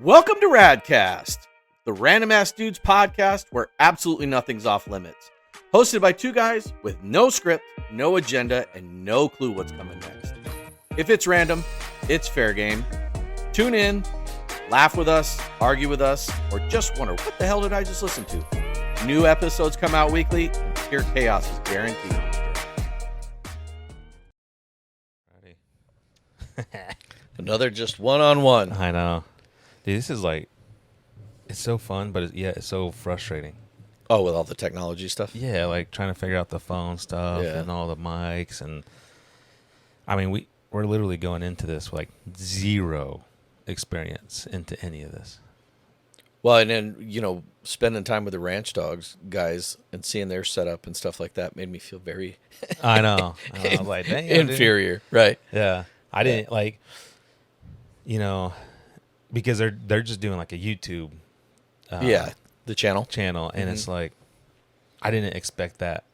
Welcome to Radcast, the Random Ass Dudes podcast where absolutely nothing's off limits. Hosted by two guys with no script, no agenda, and no clue what's coming next. If it's random, it's fair game. Tune in, laugh with us, argue with us, or just wonder, what the hell did I just listen to? New episodes come out weekly, and pure chaos is guaranteed. Another just one-on-one. I know. Dude, this is like, it's so fun, but it's so frustrating. Oh, with all the technology stuff? Yeah, like trying to figure out the phone stuff and all the mics. And I mean, we're literally going into this with like zero experience into any of this. Well, and then, spending time with the ranch dogs guys and seeing their setup and stuff like that made me feel very I know. I was like, dang, inferior. Right. Yeah. I didn't because they're just doing like a YouTube the channel, and it's like I didn't expect that.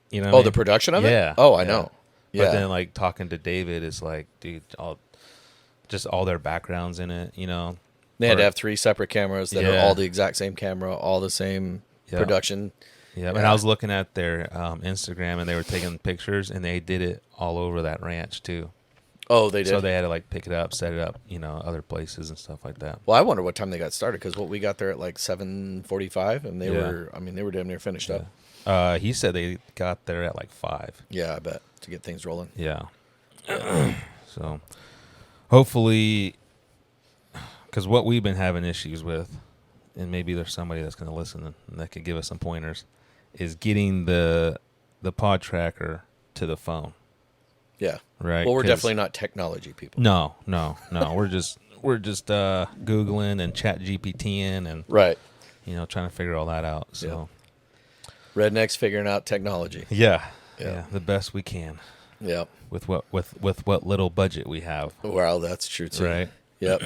You know? Oh, the production of it? Yeah. Oh, I know. Yeah. But then like talking to David is like, dude, all their backgrounds in it, They had to have 3 separate cameras that are all the exact same camera, all the same production. Yeah, and I was looking at their Instagram, and they were taking pictures, and they did it all over that ranch too. Oh, they did. So they had to like pick it up, set it up, other places and stuff like that. Well, I wonder what time they got started, because we got there at like 7:45, and they were damn near finished up. He said they got there at like 5. Yeah, I bet, to get things rolling. Yeah. So hopefully, because what we've been having issues with, and maybe there's somebody that's going to listen and that could give us some pointers, is getting the pod tracker to the phone. Yeah. Right. Well, we're definitely not technology people. No. we're just Googling and chat GPTing and right. Trying to figure all that out. So rednecks figuring out technology. Yeah. The best we can. Yep. With what little budget we have. Well, that's true too. Right. Yep.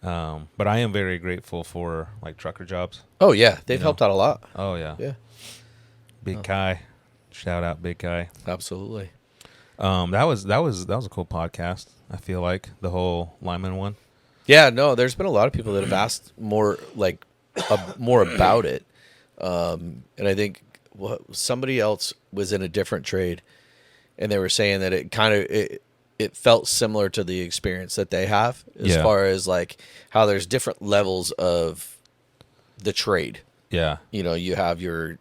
But I am very grateful for like trucker jobs. Oh yeah, they've helped out a lot. Oh yeah. Yeah. Big Kai, shout out Big Kai. Absolutely. That was a cool podcast. I feel like the whole Lyman one. Yeah, no, there's been a lot of people that have asked more more about it, and I think somebody else was in a different trade, and they were saying that it felt similar to the experience that they have as far as like how there's different levels of the trade. Yeah. You have your,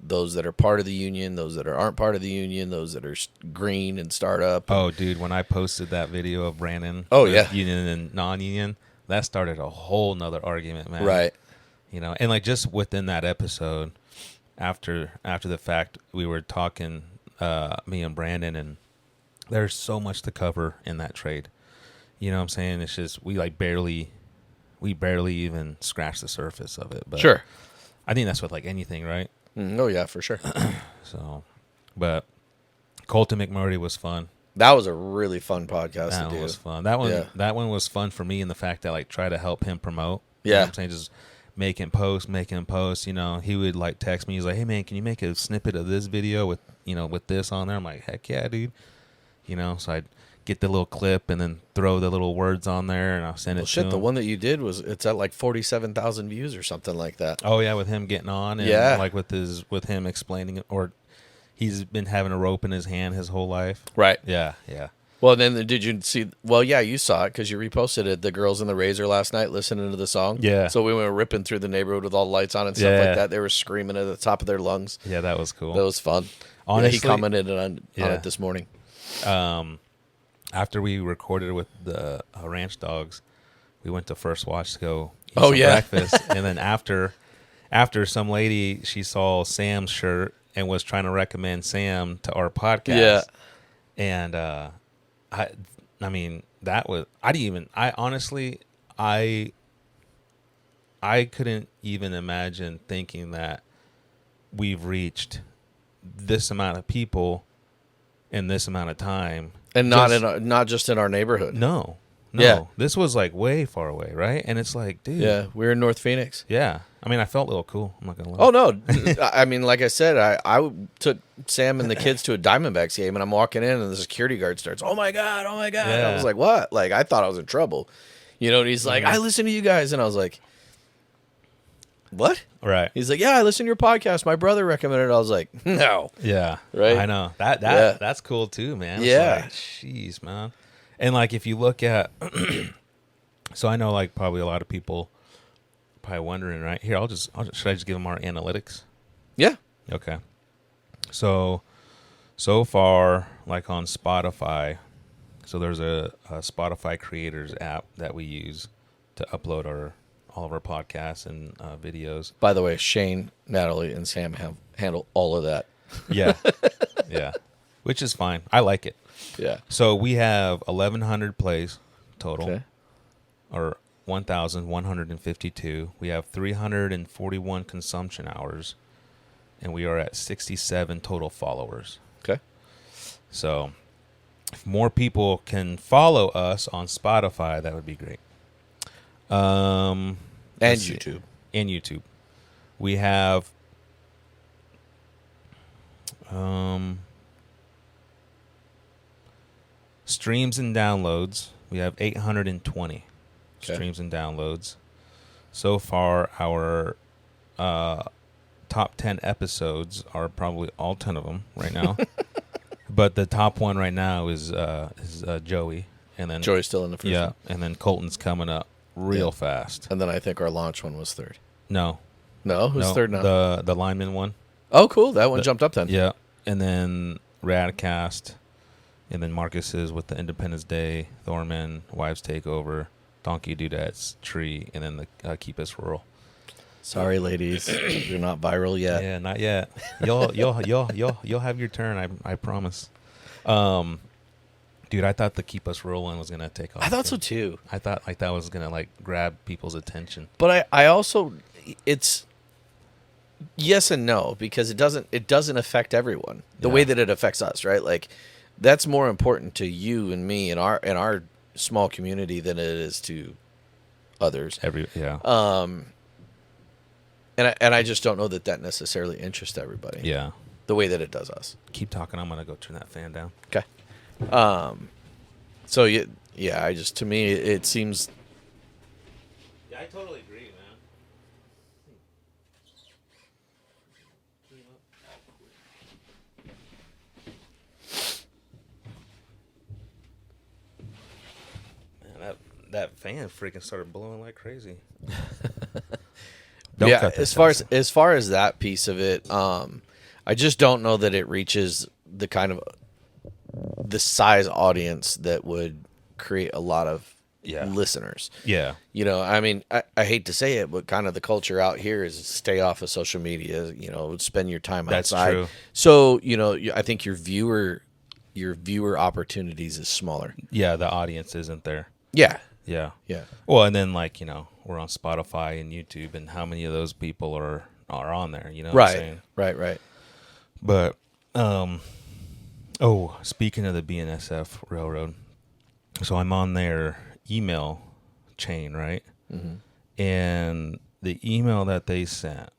those that are part of the union, those that aren't part of the union, those that are green and startup. Oh, dude, when I posted that video of Brandon, union and non-union, that started a whole nother argument, man. Right. And like just within that episode, after the fact, we were talking, me and Brandon, and there's so much to cover in that trade. You know what I'm saying? It's just, we barely even scratched the surface of it. But sure. I think that's with like anything, right? Oh yeah, for sure. So, but Colton McMurray was fun. That was a really fun podcast to do. That was fun. That one was fun for me in the fact that like try to help him promote. Yeah. You know what I'm saying? Just making posts. He would like text me. He's like, hey man, can you make a snippet of this video with with this on there? I'm like, heck yeah, dude. So I'd get the little clip and then throw the little words on there, and I'll send it to him. The one that you did it's at like 47,000 views or something like that. Oh yeah, with him getting on and like with him explaining it, or he's been having a rope in his hand his whole life. Right. Yeah. Well, then did you see? Well, yeah, you saw it because you reposted it. The girls in the Razor last night listening to the song. Yeah. So we went ripping through the neighborhood with all the lights on and stuff like that. They were screaming at the top of their lungs. Yeah, that was cool. That was fun. Honestly, he commented on it this morning. After we recorded with the ranch dogs, we went to First Watch to go eat some breakfast. And then after some lady, she saw Sam's shirt and was trying to recommend Sam to our podcast. Yeah. And I mean, that was, I couldn't even imagine thinking that we've reached this amount of people in this amount of time. And not just in our neighborhood. No. Yeah. This was like way far away, right? And it's like, dude. Yeah, we're in North Phoenix. Yeah. I mean, I felt a little cool. I'm not going to lie. Oh, no. I mean, like I said, I took Sam and the kids to a Diamondbacks game, and I'm walking in, and the security guard starts, oh, my God. Yeah. I was like, what? Like, I thought I was in trouble. You know, and he's like, I listen to you guys. And I was like, what? Right. He's like, yeah, I listen to your podcast. My brother recommended it. I was like, no. Yeah. Right? I know. Yeah. That's cool too, man. It's Yeah. like, jeez, man. And like if you look at so I know like probably a lot of people probably wondering, right? Here, should I just give them our analytics? Yeah. Okay. So far, like on Spotify, so there's a Spotify creators app that we use to upload all of our podcasts and videos. By the way, Shane, Natalie, and Sam handle all of that. Yeah. Yeah. Which is fine. I like it. Yeah. So we have 1,100 plays total, Okay. or 1,152. We have 341 consumption hours, and we are at 67 total followers. Okay. So if more people can follow us on Spotify, that would be great. And Let's see. YouTube. And YouTube. We have streams and downloads. We have 820 Okay. streams and downloads. So far, our top 10 episodes are probably all 10 of them right now. But the top one right now is Joey, and then Joey's still in the first yeah, one. and then Colton's coming up real Yeah. fast. And then I think our launch one was third. No, No? Who's third now? the lineman one. Oh, cool. That one jumped up then. Yeah, and then Radcast, and then Marcus's with the Independence Day, Thorman, Wives Takeover, Donkey Dudettes, Tree, and then the Keep Us Rural. Sorry, ladies. You're not viral yet. Yeah, not yet. You'll have your turn. I promise. Dude, I thought the Keep Us Rural one was gonna take off. I thought so too. I thought like that was gonna like grab people's attention. But I also, it's yes and no, because it doesn't affect everyone the way Yeah. that it affects us, right? Like that's more important to you and me and our small community than it is to others. And I just don't know that necessarily interests everybody. Yeah. The way that it does us. Keep talking. I'm gonna go turn that fan down. Okay. So yeah, I just, to me it seems. Yeah, I totally agree, man. Man, that fan freaking started blowing like crazy. Don't Yeah, cut this as far as that piece of it, I just don't know that it reaches the kind of the size audience that would create a lot of listeners. Yeah. You know, I mean, I hate to say it, but kind of the culture out here is stay off of social media. You know, spend your time That's outside. true. So you know, I think your viewer opportunities is smaller. Yeah, the audience isn't there. Yeah, Yeah. yeah, Well, and then like, you know, we're on Spotify and YouTube, and how many of those people are on there, you know what I'm saying? right. But speaking of the BNSF Railroad, so I'm on their email chain, right? Mm-hmm. And the email that they sent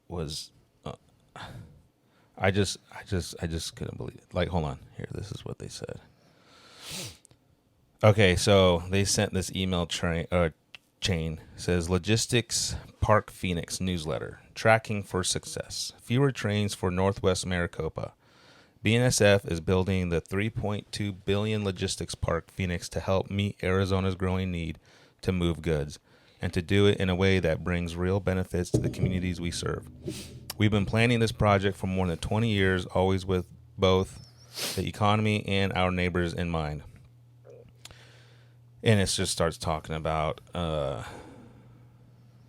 was I just couldn't believe it. Like, hold on. Here, this is what they said. Okay, so they sent this email chain. It says Logistics Park Phoenix newsletter tracking for success. Fewer trains for Northwest Maricopa. BNSF is building the $3.2 billion logistics park Phoenix to help meet Arizona's growing need to move goods, and to do it in a way that brings real benefits to the communities we serve. We've been planning this project for more than 20 years, always with both the economy and our neighbors in mind. And it just starts talking about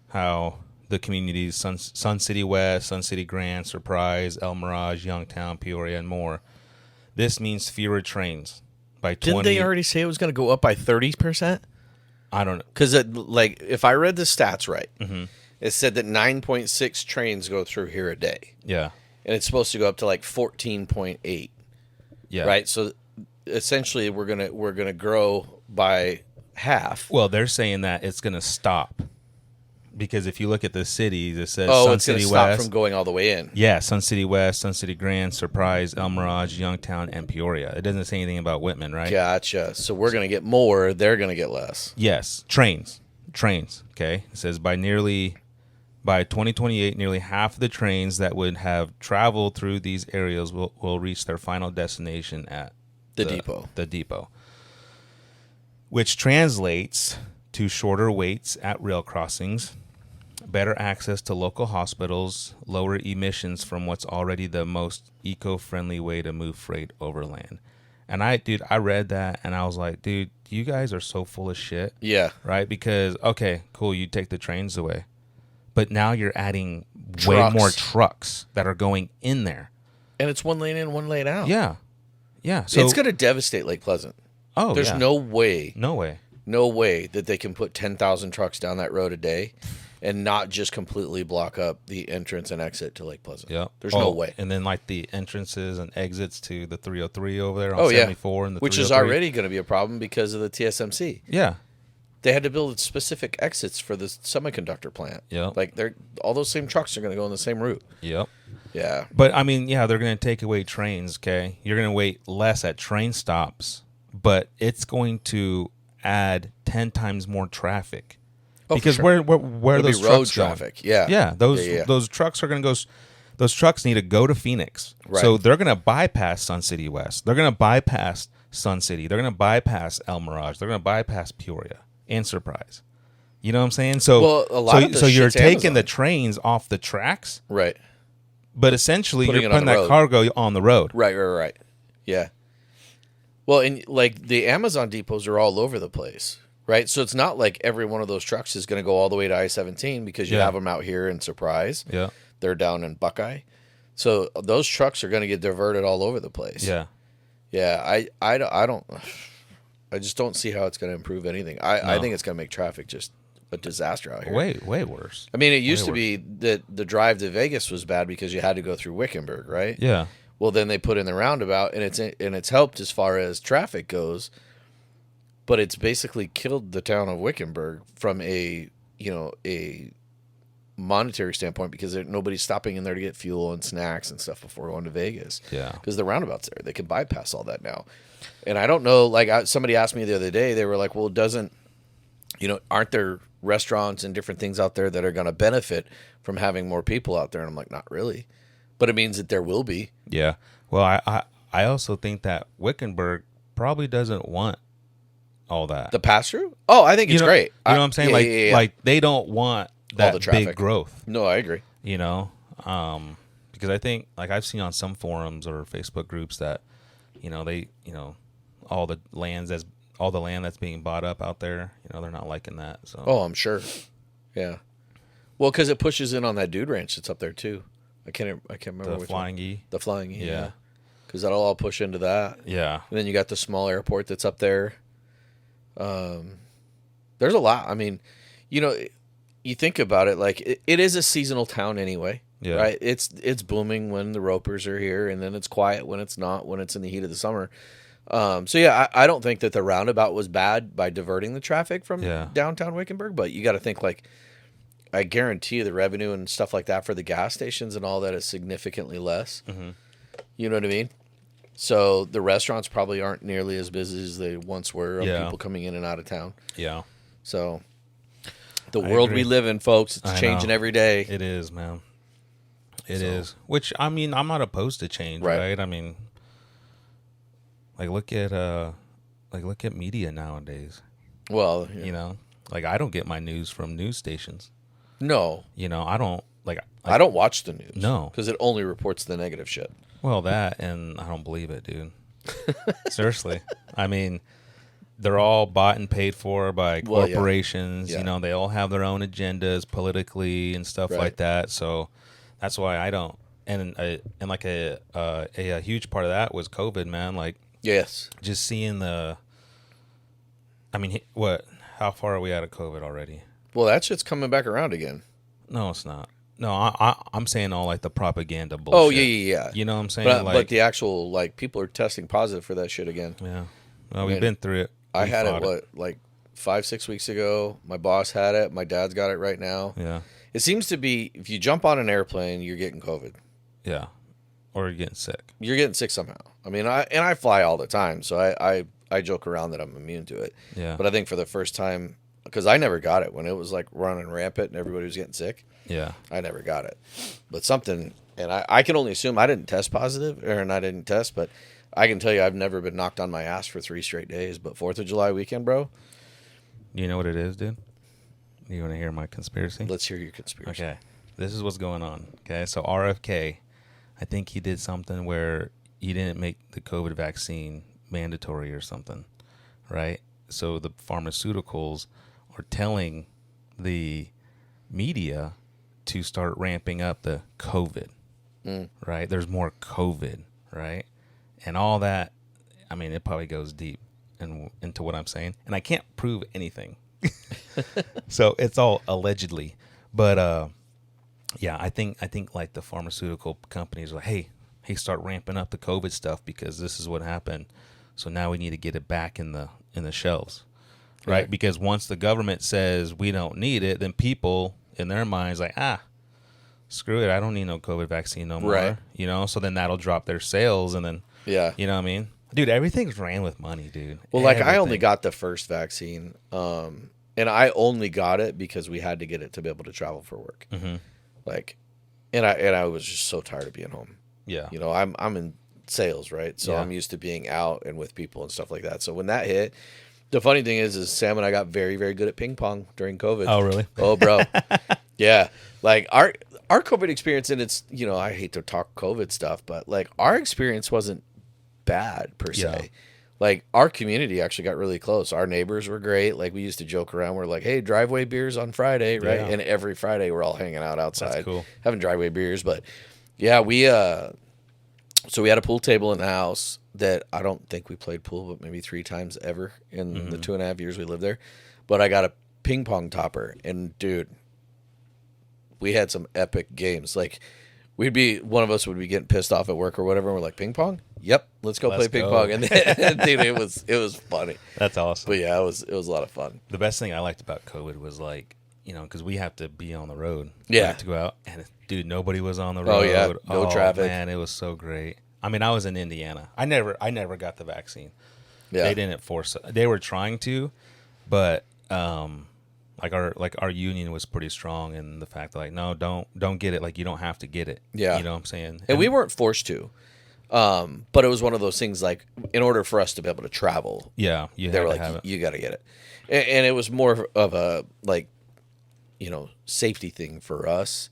how the communities, Sun City West, Sun City Grand, Surprise, El Mirage, Youngtown, Peoria, and more. This means fewer trains by 20. Didn't they already say it was going to go up by 30%? I don't know. Because like, if I read the stats right, Mm-hmm. it said that 9.6 trains go through here a day, Yeah. and it's supposed to go up to like 14.8. Yeah. Right. So essentially, we're gonna grow by half. Well, they're saying that it's going to stop. because if you look at the cities, it says Oh, Sun it's going City to stop West. from going all the way in. Yeah, Sun City West, Sun City Grand, Surprise, El Mirage, Youngtown, and Peoria. It doesn't say anything about Whitman, right? Gotcha. So we're going to get more. They're going to get less. Yes, trains. Okay, it says by 2028, nearly half of the trains that would have traveled through these areas will reach their final destination at The depot. The depot, which translates to shorter waits at rail crossings, better access to local hospitals, lower emissions from what's already the most eco-friendly way to move freight overland. And I read that and I was like, dude, you guys are so full of shit. Yeah. Right? Because, okay, cool, you take the trains away. But now you're adding Trucks. way more trucks that are going in there. And it's 1 lane in, 1 lane out. Yeah. Yeah. So it's going to devastate Lake Pleasant. There's yeah. no way that they can put 10,000 trucks down that road a day and not just completely block up the entrance and exit to Lake Pleasant. Yep. There's no way. And then like the entrances and exits to the 303 over there on Oh, yeah. 74 and the Which is 303. already going to be a problem because of the TSMC. Yeah. They had to build specific exits for the semiconductor plant. Yep. Like all those same trucks are going to go on the same route. Yep. Yeah. But I mean, yeah, they're going to take away trains, okay? You're going to wait less at train stops, but it's going to add 10 times more traffic. Oh, because for sure. where It'll those be road trucks traffic. going? Yeah. Yeah, Yeah. those trucks are going to go. Those trucks need to go to Phoenix. Right. So they're going to bypass Sun City West. They're going to bypass Sun City. They're going to bypass El Mirage. They're going to bypass Peoria and Surprise. You know what I'm saying? So, Well, a lot of the so you're shit's taking Amazon. the trains off the tracks, Right. but essentially Putting you're it on putting the that road. cargo on the road. Right. Yeah. Well, and like the Amazon depots are all over the place, right? So it's not like every one of those trucks is going to go all the way to I-17 because you Yeah. have them out here in Surprise. Yeah. They're down in Buckeye. So those trucks are going to get diverted all over the place. Yeah. Yeah. I just don't see how it's going to improve anything. I think it's going to make traffic just a disaster out here. Way worse. I mean, it used Way to be that the drive to Vegas was bad because you had to go through Wickenburg, right? Yeah. Well, then they put in the roundabout, and it's helped as far as traffic goes, but it's basically killed the town of Wickenburg from a monetary standpoint because nobody's stopping in there to get fuel and snacks and stuff before going to Vegas. Yeah. Because the roundabout's there, they can bypass all that now. And I don't know, like somebody asked me the other day, they were like, "Well, aren't there restaurants and different things out there that are going to benefit from having more people out there?" And I'm like, "Not really." But it means that there will be. Yeah. Well, I also think that Wickenburg probably doesn't want all that. The pass through? Oh, I think it's great. You know what I'm saying? Yeah. Like they don't want that the traffic. big growth. No, I agree. You know, because I think like I've seen on some forums or Facebook groups that all the land that's being bought up out there, they're not liking that. So Oh, I'm sure. Yeah. Well, because it pushes in on that dude ranch that's up there too. I can't remember the which Flying one. E. The Flying E. Yeah. Because that'll all push into that. Yeah. And then you got the small airport that's up there. There's a lot. I mean, you think about it, like it is a seasonal town anyway. Yeah. Right. It's booming when the Ropers are here, and then it's quiet when it's not. When it's in the heat of the summer. So yeah, I don't think that the roundabout was bad by diverting the traffic from downtown Wickenburg, but you got to think like. I guarantee you the revenue and stuff like that for the gas stations and all that is significantly less. Mm-hmm. You know what I mean? So the restaurants probably aren't nearly as busy as they once were of people coming in and out of town. Yeah. So the world we live in, folks, it's changing every day. It is, man. It is. Which, I mean, I'm not opposed to change, right? I mean, look at media nowadays. Well, I don't get my news from news stations. No. I don't I don't watch the news. No. Because it only reports the negative shit. Well, that, and I don't believe it, dude. Seriously. I mean, they're all bought and paid for by corporations. Yeah. They all have their own agendas politically and stuff like that. So that's why I don't. And like a huge part of that was COVID, man. Like, yes, just seeing how far are we out of COVID already? Well, that shit's coming back around again. No, it's not. No, I'm saying all like the propaganda bullshit. Oh, yeah. You know what I'm saying? But the actual, people are testing positive for that shit again. Yeah. Well, we've been through it. I had it, 5-6 weeks ago. My boss had it. My dad's got it right now. Yeah. It seems to be if you jump on an airplane, you're getting COVID. Yeah. Or you're getting sick. You're getting sick somehow. I mean, I fly all the time, so I joke around that I'm immune to it. Yeah. But I think for the first time, because I never got it when it was like running rampant and everybody was getting sick. Yeah. I never got it. But something, and I can only assume I didn't test positive, and I didn't test, but I can tell you I've never been knocked on my ass for 3 straight days. But 4th of July weekend, bro. You know what it is, dude? You want to hear my conspiracy? Let's hear your conspiracy. Okay. This is what's going on. Okay. So RFK, I think he did something where he didn't make the COVID vaccine mandatory or something, right? So the pharmaceuticals are telling the media to start ramping up the COVID, right? There's more COVID, right? And all that, I mean, it probably goes deep into what I'm saying. And I can't prove anything. So it's all allegedly. But yeah, I think like the pharmaceutical companies are like, hey, start ramping up the COVID stuff because this is what happened. So now we need to get it back in the shelves, right? Right. Because once the government says we don't need it, then people in their minds like, screw it, I don't need no COVID vaccine no more. Right. You know, so then that'll drop their sales, and then Yeah. you know what I mean, dude. Everything's ran with money, dude. Well, like I only Everything. got the first vaccine, and I only got it because we had to get it to be able to travel for work. Mhm. Like, and I was just so tired of being home. Yeah. You know, I'm in sales, right? So Yeah. I'm used to being out and with people and stuff like that. So when that hit, the funny thing is Sam and I got very, very good at ping pong during COVID. Oh, really? Oh, bro. Yeah. Like our COVID experience, and it's, you know, I hate to talk COVID stuff, but like our experience wasn't bad per se. Yeah. Like our community actually got really close. Our neighbors were great. Like we used to joke around. We're like, hey, driveway beers on Friday, right? Yeah. And every Friday we're all hanging out outside, That's cool. having driveway beers. But yeah, so we had a pool table in the house that I don't think we played pool, but maybe 3 times ever in the 2.5 years we lived there. But I got a ping pong topper, and dude, we had some epic games. Like one of us would be getting pissed off at work or whatever. And we're like, ping pong? Yep, let's go play ping pong. And then, dude, it was funny. That's awesome. But yeah, it was a lot of fun. The best thing I liked about COVID was like, you know, because we have to be on the road. Yeah. Like, to go out. And dude, nobody was on the Oh, road. yeah. No traffic. Man, it was so great. I mean, I was in Indiana. I never got the vaccine. Yeah. They didn't force it. They were trying to, but our union was pretty strong in the fact that like, no, don't get it. Like, you don't have to get it. Yeah. You know what I'm saying? And we weren't forced to. But it was one of those things like, in order for us to be able to travel, yeah, you they had were to like, have it. you got to get it. And it was more of a, like, you know, safety thing for us.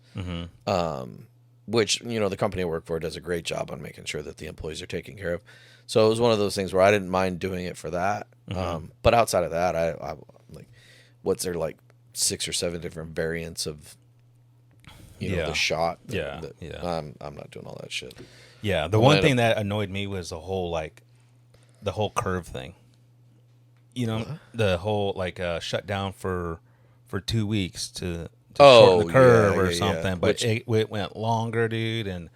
Which, you know, the company I work for does a great job on making sure that the employees are taken care of. So it was one of those things where I didn't mind doing it for that. But outside of that, I like, what's there, like 6 or 7 different variants of, you know, Yeah. the shot. Yeah. I'm not doing all that shit. Yeah, the one thing that annoyed me was the whole curve thing. You know, the whole shut down for 2 weeks to shorten the curve or something. But it went longer, dude. And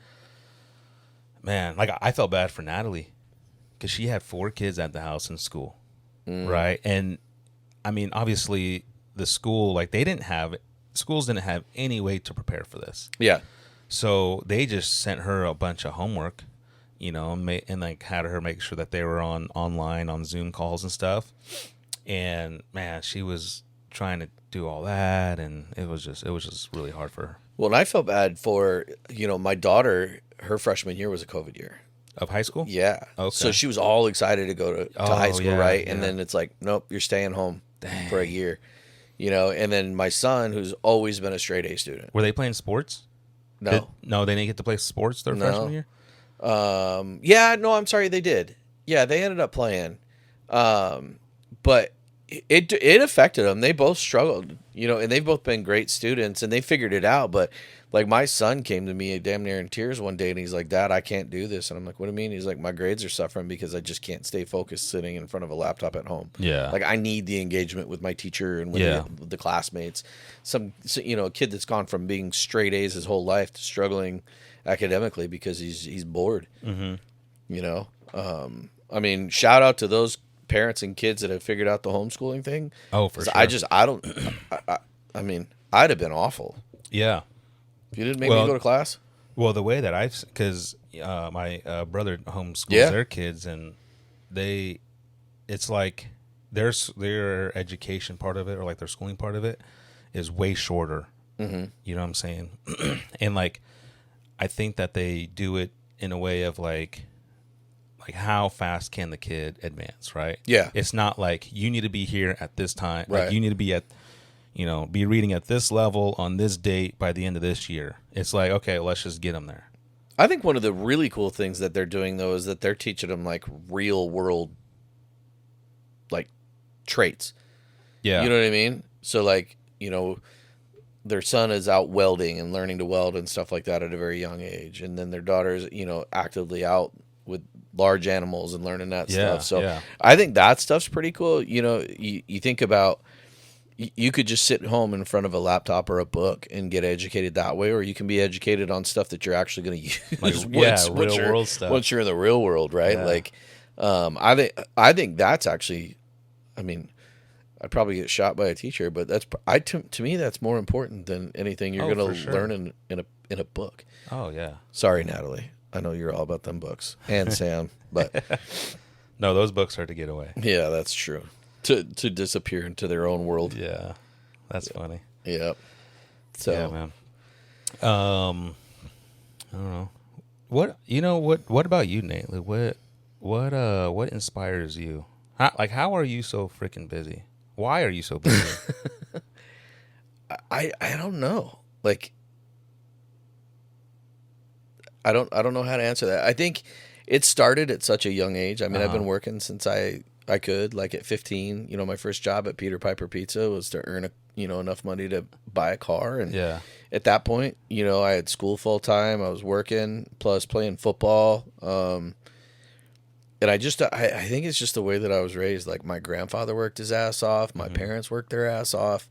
man, like I felt bad for Natalie because she had 4 kids at the house in school, right? And I mean, obviously, the school schools didn't have any way to prepare for this. Yeah. So they just sent her a bunch of homework, you know, and like had her make sure that they were online on Zoom calls and stuff. And man, she was trying to do all that, and it was just really hard for her. Well, and I felt bad for, you know, my daughter, her freshman year was a COVID year. Of high school? Yeah. Okay. So she was all excited to go to high school, yeah, right? And yeah. then it's like, nope, you're staying home Dang. for a year. You know, and then my son, who's always been a straight A student. Were they playing sports? No. No, they didn't get to play sports their freshman year? Yeah, no, I'm sorry, they did. Yeah, they ended up playing. But it affected them. They both struggled, you know, and they've both been great students, and they figured it out. But like my son came to me damn near in tears one day, and he's like, "Dad, I can't do this." And I'm like, "What do you mean?" He's like, "My grades are suffering because I just can't stay focused sitting in front of a laptop at home. Yeah. Like I need the engagement with my teacher and with the classmates. You know, a kid that's gone from being straight A's his whole life to struggling academically because he's bored. Mm-hmm. You know, I mean, shout out to those parents and kids that have figured out the homeschooling thing. Oh, for 'Cause sure. I don't. I mean, I'd have been awful Yeah. if you didn't make me go to class. Well, the way that because my brother homeschools Yeah. their kids, and it's like their education part of it, or like their schooling part of it, is way shorter. Mm-hmm. You know what I'm saying? And like, I think that they do it in a way of like how fast can the kid advance, right? Yeah. It's not like you need to be here at this time. Right. Like you need to be be reading at this level on this date by the end of this year. It's like, okay, let's just get them there. I think one of the really cool things that they're doing though is that they're teaching them like real world, like traits. Yeah. You know what I mean? So like, their son is out welding and learning to weld and stuff like that at a very young age, and then their daughter's actively out with large animals and learning that stuff. So I think that stuff's pretty cool. You think about, you could just sit home in front of a laptop or a book and get educated that way, or you can be educated on stuff that you're actually going to use real world stuff once you're in the real world, right? Yeah. Like, I think that's actually, I mean, I'd probably get shot by a teacher, but to me that's more important than anything you're going to learn in a book. Oh yeah. Sorry, Natalie. I know you're all about them books, and Sam, but no, those books are to get away. yeah, that's true. To disappear into their own world. Yeah, that's funny. Yeah. So, yeah, man. I don't know. What about you, Nate? Like, what inspires you? How are you so freaking busy? Why are you so busy? I don't know. Like, I don't know how to answer that. I think it started at such a young age. I mean, I've been working since I could. Like at 15, my first job at Peter Piper Pizza was to earn enough money to buy a car. And Yeah. at that point, I had school full time. I was working plus playing football. And I think it's just the way that I was raised. Like my grandfather worked his ass off. My parents worked their ass off.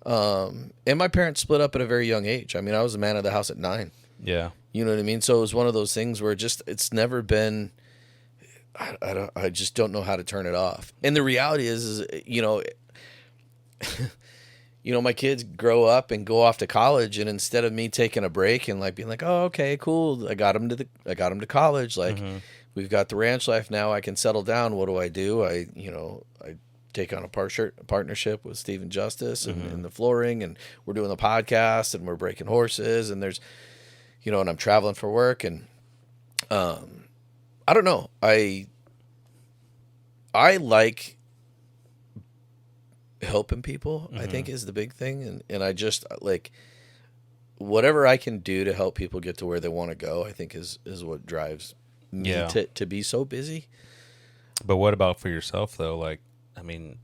And my parents split up at a very young age. I mean, I was the man of the house at 9. Yeah. You know what I mean? So it was one of those things where it's never been, I just don't know how to turn it off. And the reality is my kids grow up and go off to college, and instead of me taking a break and like being like, oh, okay, cool, I got them to college. Like we've got the ranch life now. I can settle down. What do? I take on a partnership with Stephen Justice and the flooring, and we're doing the podcast, and we're breaking horses, and there's, and I'm traveling for work, and I don't know. I like helping people, I think is the big thing. And I just like whatever I can do to help people get to where they want to go, I think is what drives me to be so busy. But what about for yourself though? Like, I mean,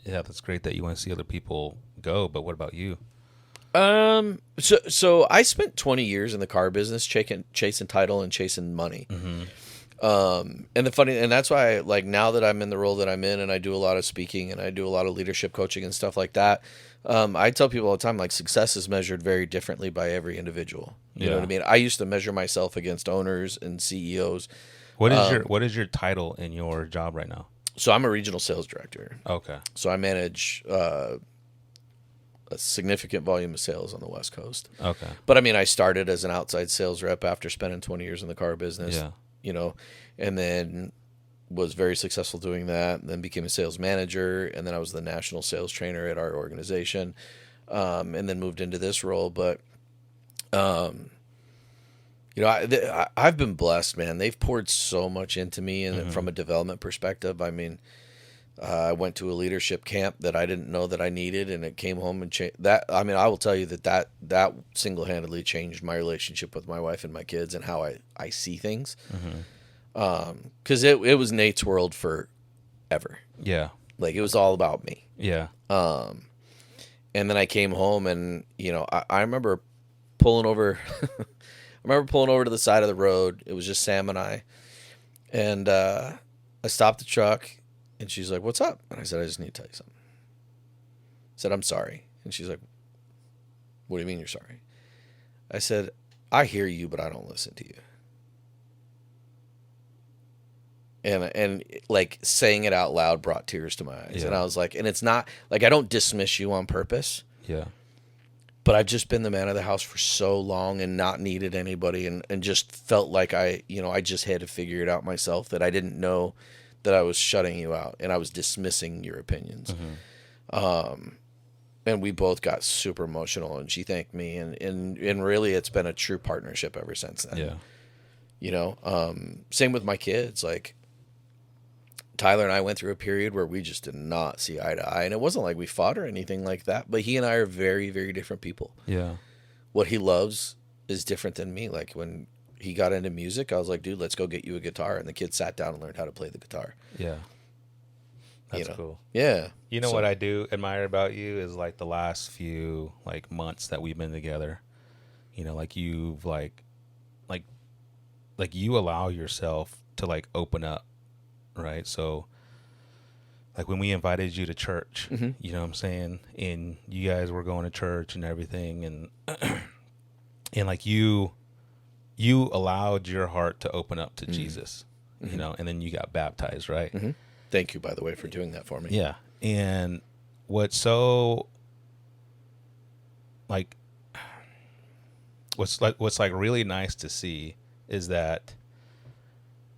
yeah, that's great that you want to see other people go, but what about you? So I spent 20 years in the car business, chasing title and chasing money. And that's why, like, now that I'm in the role that I'm in, and I do a lot of speaking and I do a lot of leadership coaching and stuff like that. I tell people all the time, like, success is measured very differently by every individual. You know what I mean? I used to measure myself against owners and CEOs. What is your title in your job right now? So I'm a regional sales director. Okay. So I manage, a significant volume of sales on the West Coast. Okay. But I mean, I started as an outside sales rep after spending 20 years in the car business, and then was very successful doing that, and then became a sales manager, and then I was the national sales trainer at our organization, and then moved into this role. But, I've been blessed, man. They've poured so much into me, and from a development perspective, I mean, I went to a leadership camp that I didn't know that I needed, and it came home and changed that. I mean, I will tell you that single-handedly changed my relationship with my wife and my kids and how I see things. Because it was Nate's world forever. Yeah. Like, it was all about me. Yeah. And then I came home, and I remember pulling over. I remember pulling over to the side of the road. It was just Sam and I, and I stopped the truck. And she's like, what's up? And I said, I just need to tell you something. I said, I'm sorry. And she's like, what do you mean you're sorry? I said, I hear you, but I don't listen to you. and like saying it out loud brought tears to my eyes. Yeah. And I was like, and it's not like I don't dismiss you on purpose, Yeah. but I've just been the man of the house for so long and not needed anybody, and just felt like I just had to figure it out myself, that I didn't know that I was shutting you out and I was dismissing your opinions. And we both got super emotional, and she thanked me, and really it's been a true partnership ever since then. Yeah. You know, same with my kids. Like Tyler and I went through a period where we just did not see eye to eye, and it wasn't like we fought or anything like that, but he and I are very, very different people. Yeah. What he loves is different than me. Like when he got into music, I was like, dude, let's go get you a guitar. And the kid sat down and learned how to play the guitar. Yeah. That's You know? cool. Yeah. You know So- what I do admire about you is like the last few like months that we've been together. You know, like you've like you allow yourself to like open up, right? So like when we invited you to church, you know what I'm saying? And you guys were going to church and everything, and and like you allowed your heart to open up to Jesus, you know, and then you got baptized, right? Thank you, by the way, for doing that for me. Yeah. And what's so like what's like really nice to see is that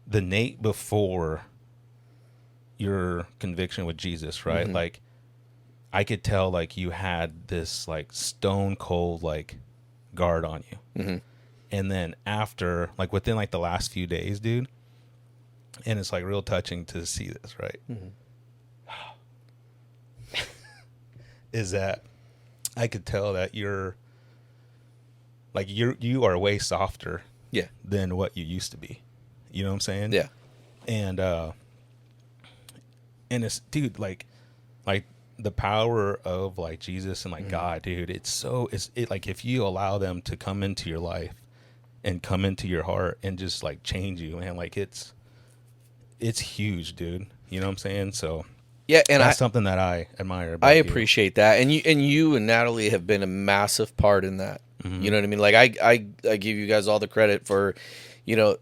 the Nate before your conviction with Jesus, right? Like I could tell like you had this like stone cold like guard on you. And then after like within like the last few days, dude, and it's like real touching to see this, right? Is that I could tell that you are way softer Yeah. than what you used to be. You know what I'm saying? Yeah. And it's dude, like the power of like Jesus and like God, dude, it's like if you allow them to come into your life and come into your heart and just like change you, man, like it's huge, dude. You know what I'm saying? So Yeah, and that's something that I admire about I you. appreciate that, and you and Natalie have been a massive part in that. You know what I mean? Like I give you guys all the credit for, you know,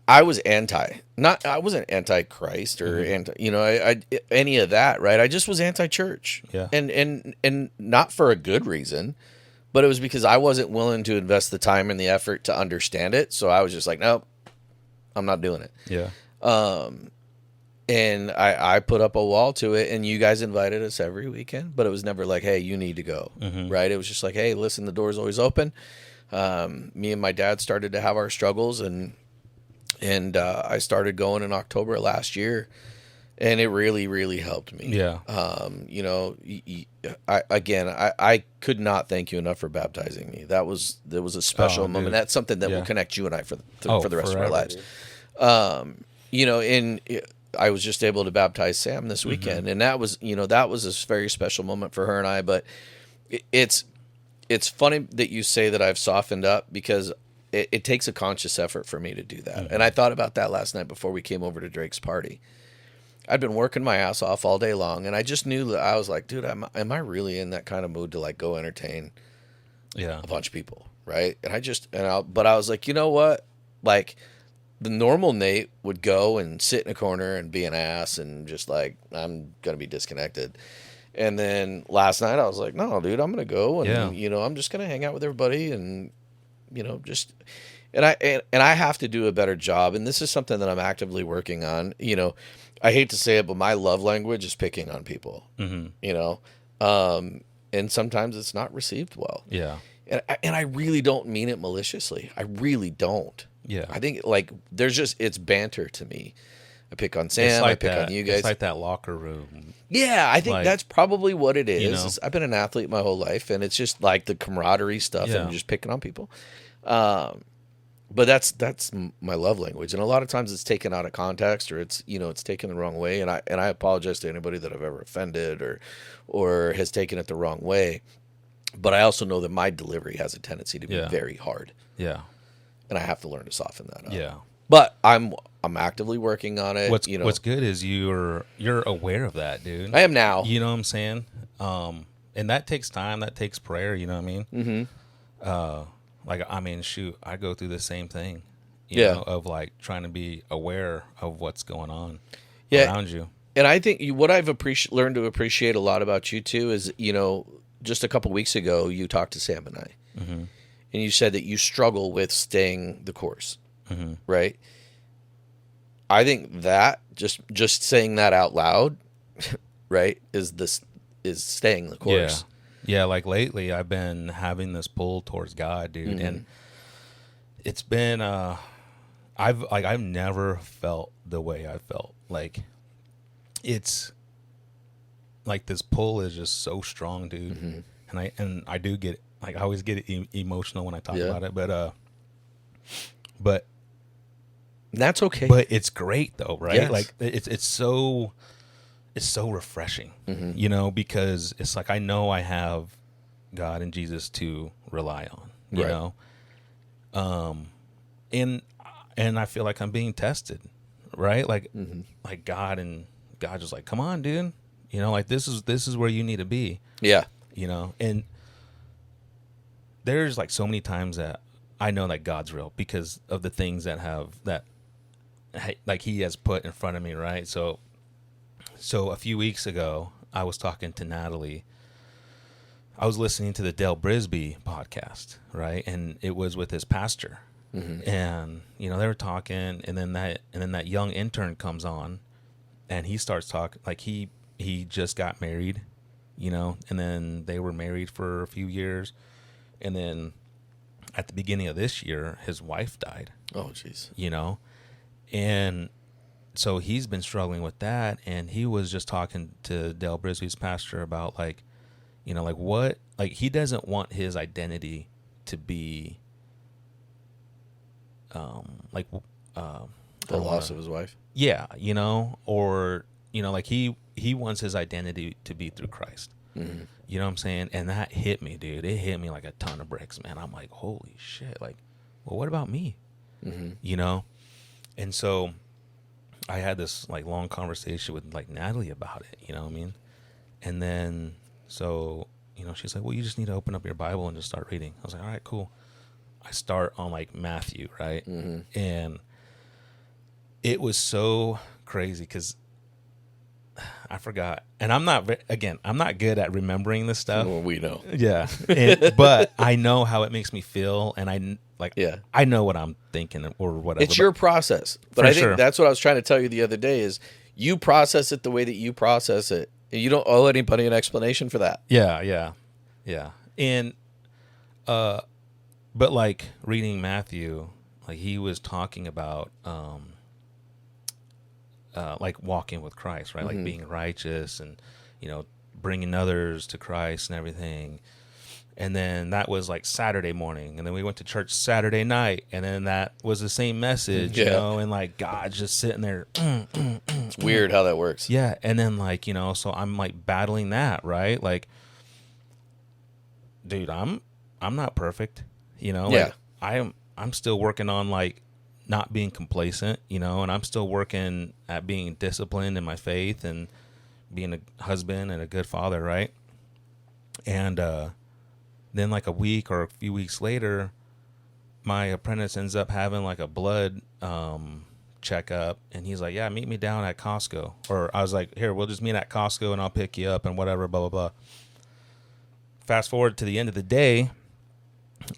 I was I wasn't anti-Christ or I any of that, right? I just was anti-church, Yeah. and not for a good reason, but it was because I wasn't willing to invest the time and the effort to understand it. So I was just like, nope, I'm not doing it. Yeah. And I put up a wall to it, and you guys invited us every weekend, but it was never like, hey, you need to go, right? It was just like, hey, listen, the door's always open. Me and my dad started to have our struggles, and I started going in October last year, and it really, really helped me. Yeah. I could not thank you enough for baptizing me. There was a special moment. Dude. That's something that Yeah. will connect you and I for the rest forever, of our lives. dude. I was just able to baptize Sam this weekend, and that was a very special moment for her and I. But it's funny that you say that I've softened up, because it takes a conscious effort for me to do that. And I thought about that last night before we came over to Drake's party. I'd been working my ass off all day long, and I just knew that I was like, dude, am I really in that kind of mood to like go entertain Yeah. a bunch of people, right? But I was like, you know what? Like, the normal Nate would go and sit in a corner and be an ass and just like, I'm going to be disconnected. And then last night I was like, no, dude, I'm going to go and, I'm just going to hang out with everybody and, and I have to do a better job. And this is something that I'm actively working on. I hate to say it, but my love language is picking on people, and sometimes it's not received well. Yeah. And I really don't mean it maliciously. I really don't. Yeah. I think like it's banter to me. I pick on Sam. I pick on you guys. It's like that locker room. Yeah, I think that's probably what it is. know? I've been an athlete my whole life, and it's just like the camaraderie stuff Yeah. and just picking on people. But that's my love language, and a lot of times it's taken out of context, or it's taken the wrong way. And I apologize to anybody that I've ever offended or has taken it the wrong way. But I also know that my delivery has a tendency to be very hard. Yeah. And I have to learn to soften that up. Yeah. But I'm actively working on it. What's good is you're aware of that, dude. I am now. You know what I'm saying? And that takes time. That takes prayer. You know what I mean? Mm-hmm. Shoot, I go through the same thing, you know, of like trying to be aware of what's going on around you. And I think what I've learned to appreciate a lot about you too is, you know, just a couple weeks ago, you talked to Sam and I, and you said that you struggle with staying the course, right? I think that just saying that out loud, right, is staying the course. Yeah. Like lately, I've been having this pull towards God, dude, and it's been I've never felt the way I felt. Like, it's like this pull is just so strong, dude. And I do get, like, I always get emotional when I talk about it, but that's okay. But it's great though, right? Yes. Like it's so refreshing, you know, because it's like I know I have God and Jesus to rely on, you know. And I feel like I'm being tested, right? Like like God's just like, come on, dude. You know, like this is where you need to be. Yeah. You know, and there's like so many times that I know that God's real because of the things that like he has put in front of me, right? So a few weeks ago, I was talking to Natalie. I was listening to the Dale Brisby podcast, right? And it was with his pastor. And, you know, they were talking, and then that young intern comes on, and he starts talking, like he just got married, you know, and then they were married for a few years. And then at the beginning of this year, his wife died. Oh, jeez. You know? And so he's been struggling with that, and he was just talking to Dale Brisby's pastor about, like, you know, like what, like he doesn't want his identity to be, the loss of his wife. Yeah, you know, or, you know, like he wants his identity to be through Christ. You know what I'm saying? And that hit me, dude. It hit me like a ton of bricks, man. I'm like, holy shit. Like, well, what about me? You know? And so I had this like long conversation with like Natalie about it, you know what I mean? And then, so, you know, she's like, well, you just need to open up your Bible and just start reading. I was like, all right, cool. I start on like Matthew, right? And it was so crazy because I forgot. And I'm not good at remembering this stuff. Well, we know. Yeah. But I know how it makes me feel. And I know what I'm thinking or whatever. It's your process. But I think that's what I was trying to tell you the other day is you process it the way that you process it. And you don't owe anybody an explanation for that. Yeah. And, but like reading Matthew, like he was talking about, like walking with Christ, right? Like being righteous and, you know, bringing others to Christ and everything. And then that was like Saturday morning. And then we went to church Saturday night. And then that was the same message, you know, and like God's just sitting there. It's weird how that works. Yeah. And then like, you know, so I'm like battling that, right? Like, dude, I'm not perfect, you know? Like, I'm still working on like not being complacent, you know, and I'm still working at being disciplined in my faith and being a husband and a good father, right? And then like a week or a few weeks later, my apprentice ends up having like a blood checkup, and he's like, yeah, meet me down at Costco. Or I was like, here, we'll just meet at Costco and I'll pick you up and whatever, blah, blah, blah. Fast forward to the end of the day,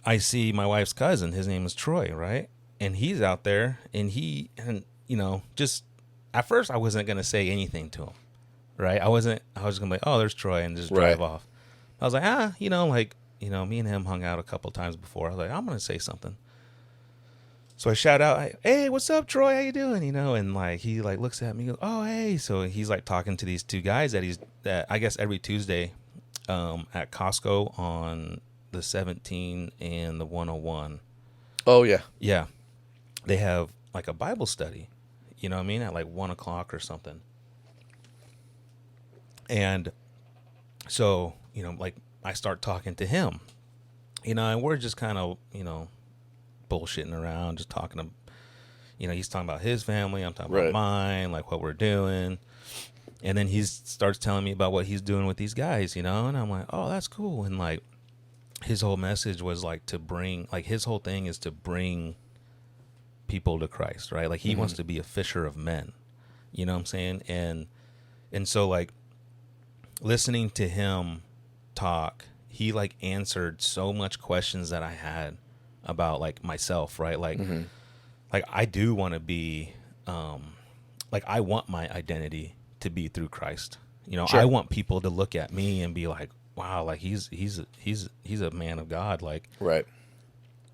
I see my wife's cousin. His name is Troy, right? And he's out there, and you know, just at first I wasn't going to say anything to him, right? I was going to be like, oh, there's Troy, and just drive off. I was like, you know, like, you know, me and him hung out a couple times before. I was like, I'm going to say something. So I shout out, hey, what's up, Troy? How you doing? You know, and like, he like looks at me and goes, oh, hey. So he's like talking to these two guys that I guess every Tuesday at Costco on the 17 and the 101. Oh, yeah. Yeah. They have like a Bible study, you know what I mean? At like 1:00 or something. And so, you know, like I start talking to him, you know, and we're just kind of, you know, bullshitting around, just talking to, you know, he's talking about his family. I'm talking about mine, like what we're doing. And then he starts telling me about what he's doing with these guys, you know, and I'm like, oh, that's cool. And like his whole message was like to bring, like his whole thing is to bring people to Christ, right? Like he wants to be a fisher of men. You know what I'm saying? And so like listening to him talk, he like answered so much questions that I had about like myself, right? Like like I do want to be like I want my identity to be through Christ. You know, Sure. I want people to look at me and be like, wow, like he's a man of God, like, Right.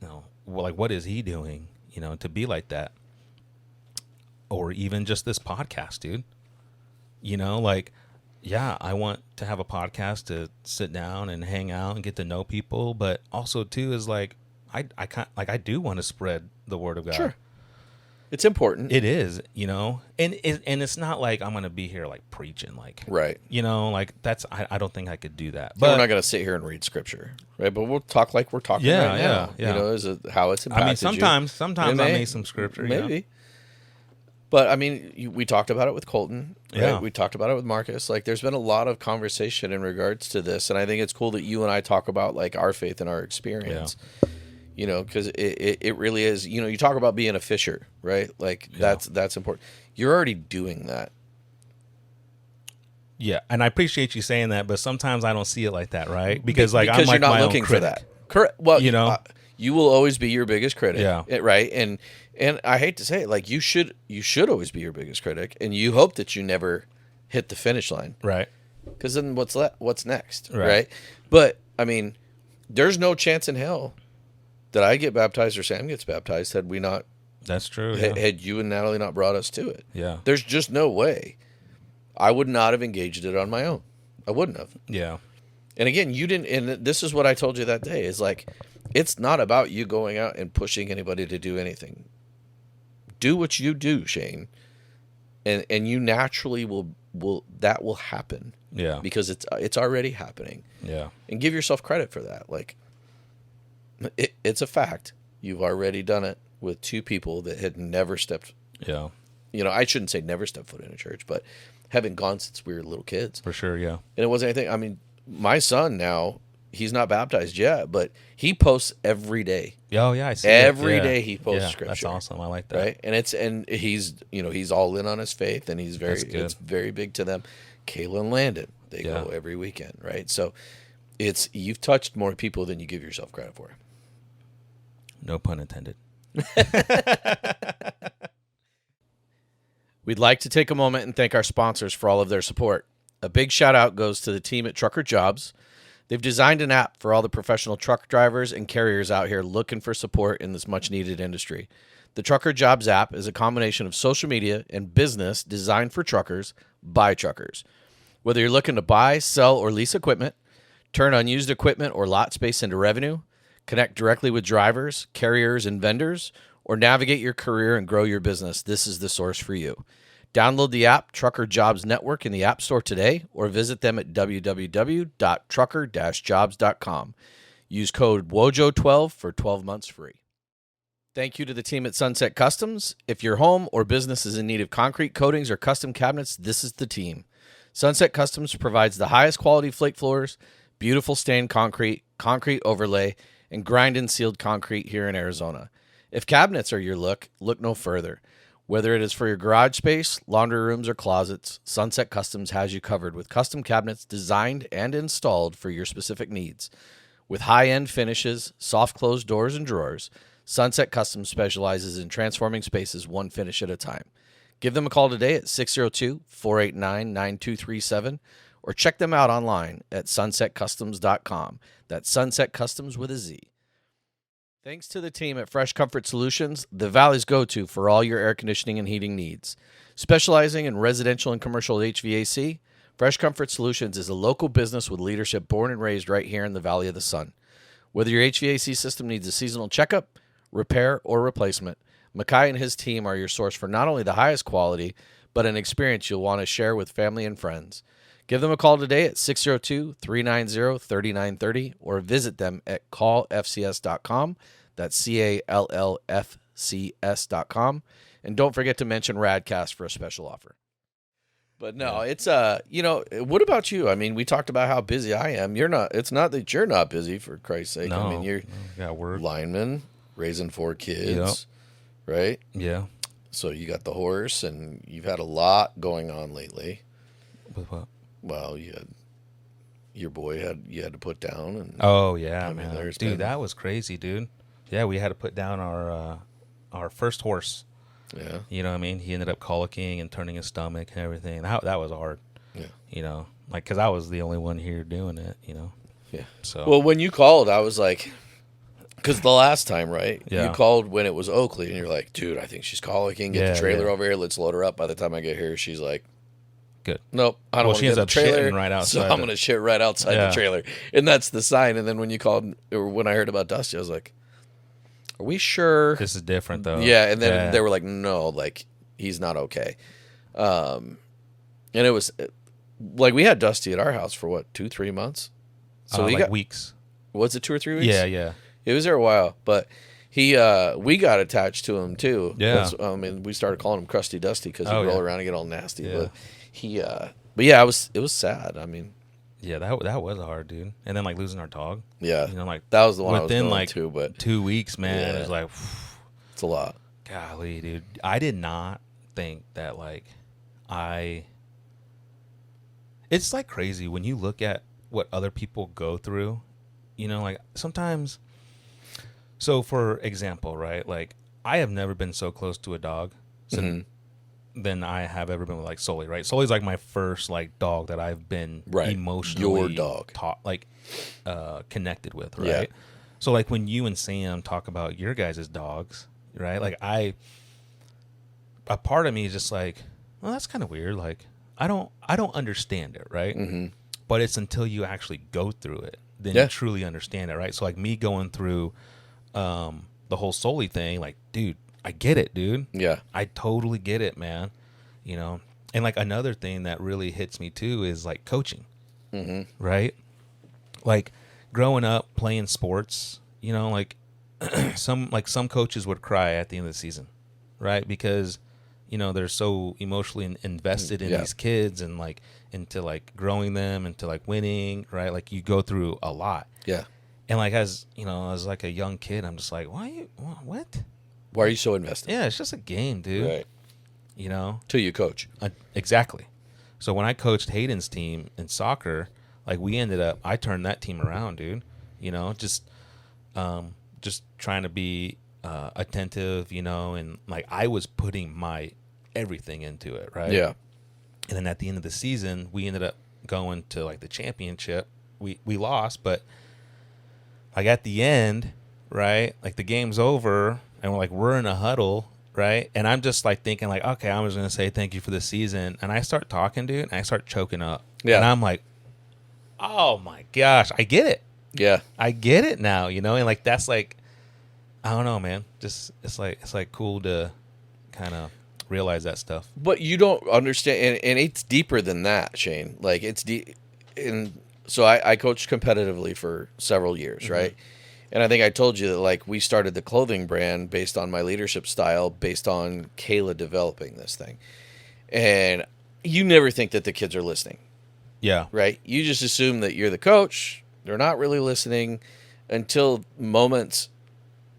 you know, well, like what is he doing, you know, to be like that? Or even just this podcast, dude. You know, like, yeah, I want to have a podcast to sit down and hang out and get to know people, but also too is like I can't, like I do want to spread the word of God. Sure. It's important. It is, you know, and it's not like I'm gonna be here like preaching, like, Right. you know, like that's I don't think I could do that. But But we're not going to sit here and read scripture, right? But we'll talk like we're talking Yeah, right now. yeah. You know, is it how it's impacted I mean, you. sometimes It I may- may some scripture, you know? maybe. But I mean, we talked about it with Colton. Right? Yeah. We talked about it with Marcus. Like, there's been a lot of conversation in regards to this, and I think it's cool that you and I talk about like our faith and our experience. You know, because it really is. You know, you talk about being a fisher, right? Like that's important. You're already doing that. Yeah, and I appreciate you saying that, but sometimes I don't see it like that, right? Because like I'm because like you're not my looking own for critic. that. Correct. Well, You know? you will always be your biggest critic. Yeah. Right. And I hate to say it, like you should always be your biggest critic, and you hope that you never hit the finish line, Right. because then what's next, Right. right? But I mean, there's no chance in hell that I get baptized or Sam gets baptized had we not That's true. Yeah. had you and Natalie not brought us to it. Yeah. There's just no way. I would not have engaged it on my own. I wouldn't have. Yeah. And again, you didn't, and this is what I told you that day, is like, it's not about you going out and pushing anybody to do anything. Do what you do, Shane. And you naturally will that will happen, Yeah. because it's already happening. Yeah. And give yourself credit for that. Like, it's a fact. You've already done it with two people that had never stepped, Yeah. you know, I shouldn't say never stepped foot in a church, but haven't gone since we were little kids. For sure. Yeah. And it wasn't anything. I mean, my son now, he's not baptized yet, but he posts every day. Oh yeah. I see. Every it. Yeah. day he posts Yeah, scripture. That's awesome. I like that. Right? And he's, you know, he's all in on his faith, and he's That's good. it's very big to them. Kayla and Landon, they Yeah. go every weekend, right? So you've touched more people than you give yourself credit for. No pun intended. We'd like to take a moment and thank our sponsors for all of their support. A big shout out goes to the team at Trucker Jobs. They've designed an app for all the professional truck drivers and carriers out here looking for support in this much needed industry. The Trucker Jobs app is a combination of social media and business designed for truckers by truckers. Whether you're looking to buy, sell, or lease equipment, turn unused equipment or lot space into revenue, connect directly with drivers, carriers, and vendors, or navigate your career and grow your business, this is the source for you. Download the app Trucker Jobs Network in the App Store today, or visit them at www.trucker-jobs.com. Use code WOJO12 for 12 months free. Thank you to the team at Sunset Customs. If your home or business is in need of concrete coatings or custom cabinets, this is the team. Sunset Customs provides the highest quality flake floors, beautiful stained concrete, concrete overlay, and grind and sealed concrete here in Arizona. If cabinets are your look no further. Whether it is for your garage space, laundry rooms, or closets, Sunset Customs has you covered with custom cabinets designed and installed for your specific needs. With high-end finishes, soft closed doors and drawers, Sunset Customs specializes in transforming spaces one finish at a time. Give them a call today at 602-489-9237 or check them out online at sunsetcustoms.com. That's Sunset Customs with a Z. Thanks to the team at Fresh Comfort Solutions, the Valley's go-to for all your air conditioning and heating needs. Specializing in residential and commercial HVAC, Fresh Comfort Solutions is a local business with leadership born and raised right here in the Valley of the Sun. Whether your HVAC system needs a seasonal checkup, repair, or replacement, Makai and his team are your source for not only the highest quality, but an experience you'll want to share with family and friends. Give them a call today at 602-390-3930 or visit them at callfcs.com. That's CALLFCS.com. And don't forget to mention Radcast for a special offer. But no, it's you know, what about you? I mean, we talked about how busy I am. You're not. It's not that you're not busy, for Christ's sake. No, I mean, you're got work. lineman, raising 4 kids. right? Yeah. So you got the horse, and you've had a lot going on lately. With what? Well, you had your boy you had to put down, and Oh yeah, I mean, man, there's dude, been- that was crazy, dude. Yeah, we had to put down our first horse. yeah, You know what I mean? He ended up colicking and turning his stomach and everything. That was hard. Yeah. You know, like because I was the only one here doing it. You know. yeah. So. Well, when you called, I was like, because the last time, right? Yeah. You called when it was Oakley, and you're like, dude, I think she's colicking. Get Yeah, the trailer yeah. over here. Let's load her up. By the time I get here, she's like, Good. nope, I don't Well, want she to ends get up the trailer. shitting right So outside I'm the- going to shit right outside Yeah. the trailer. And that's the sign. And then when you called, or when I heard about Dusty, I was like, are we sure? This is different though. Yeah, and then Yeah. they were like, no, like, he's not okay. And it was, like, we had Dusty at our house for, what, 2-3 months? So we like got, weeks. was it 2 or 3 weeks? Yeah, yeah. It was there a while, but we got attached to him, too. Yeah. I mean, we started calling him Crusty Dusty because he'd Oh, roll yeah. around and get all nasty. Yeah. But yeah, it was sad. I mean, Yeah, that was hard, dude. And then like losing our dog. yeah. You know, like That was the one within I was going like to, but 2 weeks, man. It Yeah. was like, it's a lot. golly, dude. I did not think that like it's like crazy when you look at what other people go through, you know, like sometimes. So for example, right, like I have never been so close to a dog than I have ever been with like Sully, right? Sully's like my first like dog that I've been Right. emotionally Your dog. connected with, Yeah. right? So like when you and Sam talk about your guys' dogs, right? Like a part of me is just like, well, that's kind of weird. Like I don't understand it, right? Mm-hmm. But it's until you actually go through it, then Yeah. you truly understand it, right? So like me going through the whole Sully thing, like, dude, I get it, dude. Yeah. I totally get it, man. You know, and like another thing that really hits me too is like coaching, right? Like growing up playing sports, you know, like some coaches would cry at the end of the season, right? Because you know they're so emotionally invested in Yeah. these kids and like into like growing them into like winning, right? Like you go through a lot, Yeah. and like as you know, as like a young kid, I'm just like, what? Why are you so invested? Yeah, it's just a game, dude. Right. You know. Till you coach. Exactly. So when I coached Hayden's team in soccer, like I turned that team around, dude. You know, just trying to be attentive, you know, and like I was putting my everything into it, right? Yeah. And then at the end of the season, we ended up going to like the championship. We lost, but like at the end, right? Like the game's over, and we're in a huddle. Right. And I'm just like thinking like, okay, I'm just going to say thank you for the season. And I start talking, dude, and I start choking up. Yeah. And I'm like, oh my gosh, I get it. Yeah. I get it now, you know? And like, that's like, I don't know, man. Just, it's like cool to kind of realize that stuff. But you don't understand, and it's deeper than that, Shane. Like it's deep. And so I coached competitively for several years, right? And I think I told you that like we started the clothing brand based on my leadership style, based on Kayla developing this thing. And you never think that the kids are listening, Yeah. right? You just assume that you're the coach. They're not really listening until moments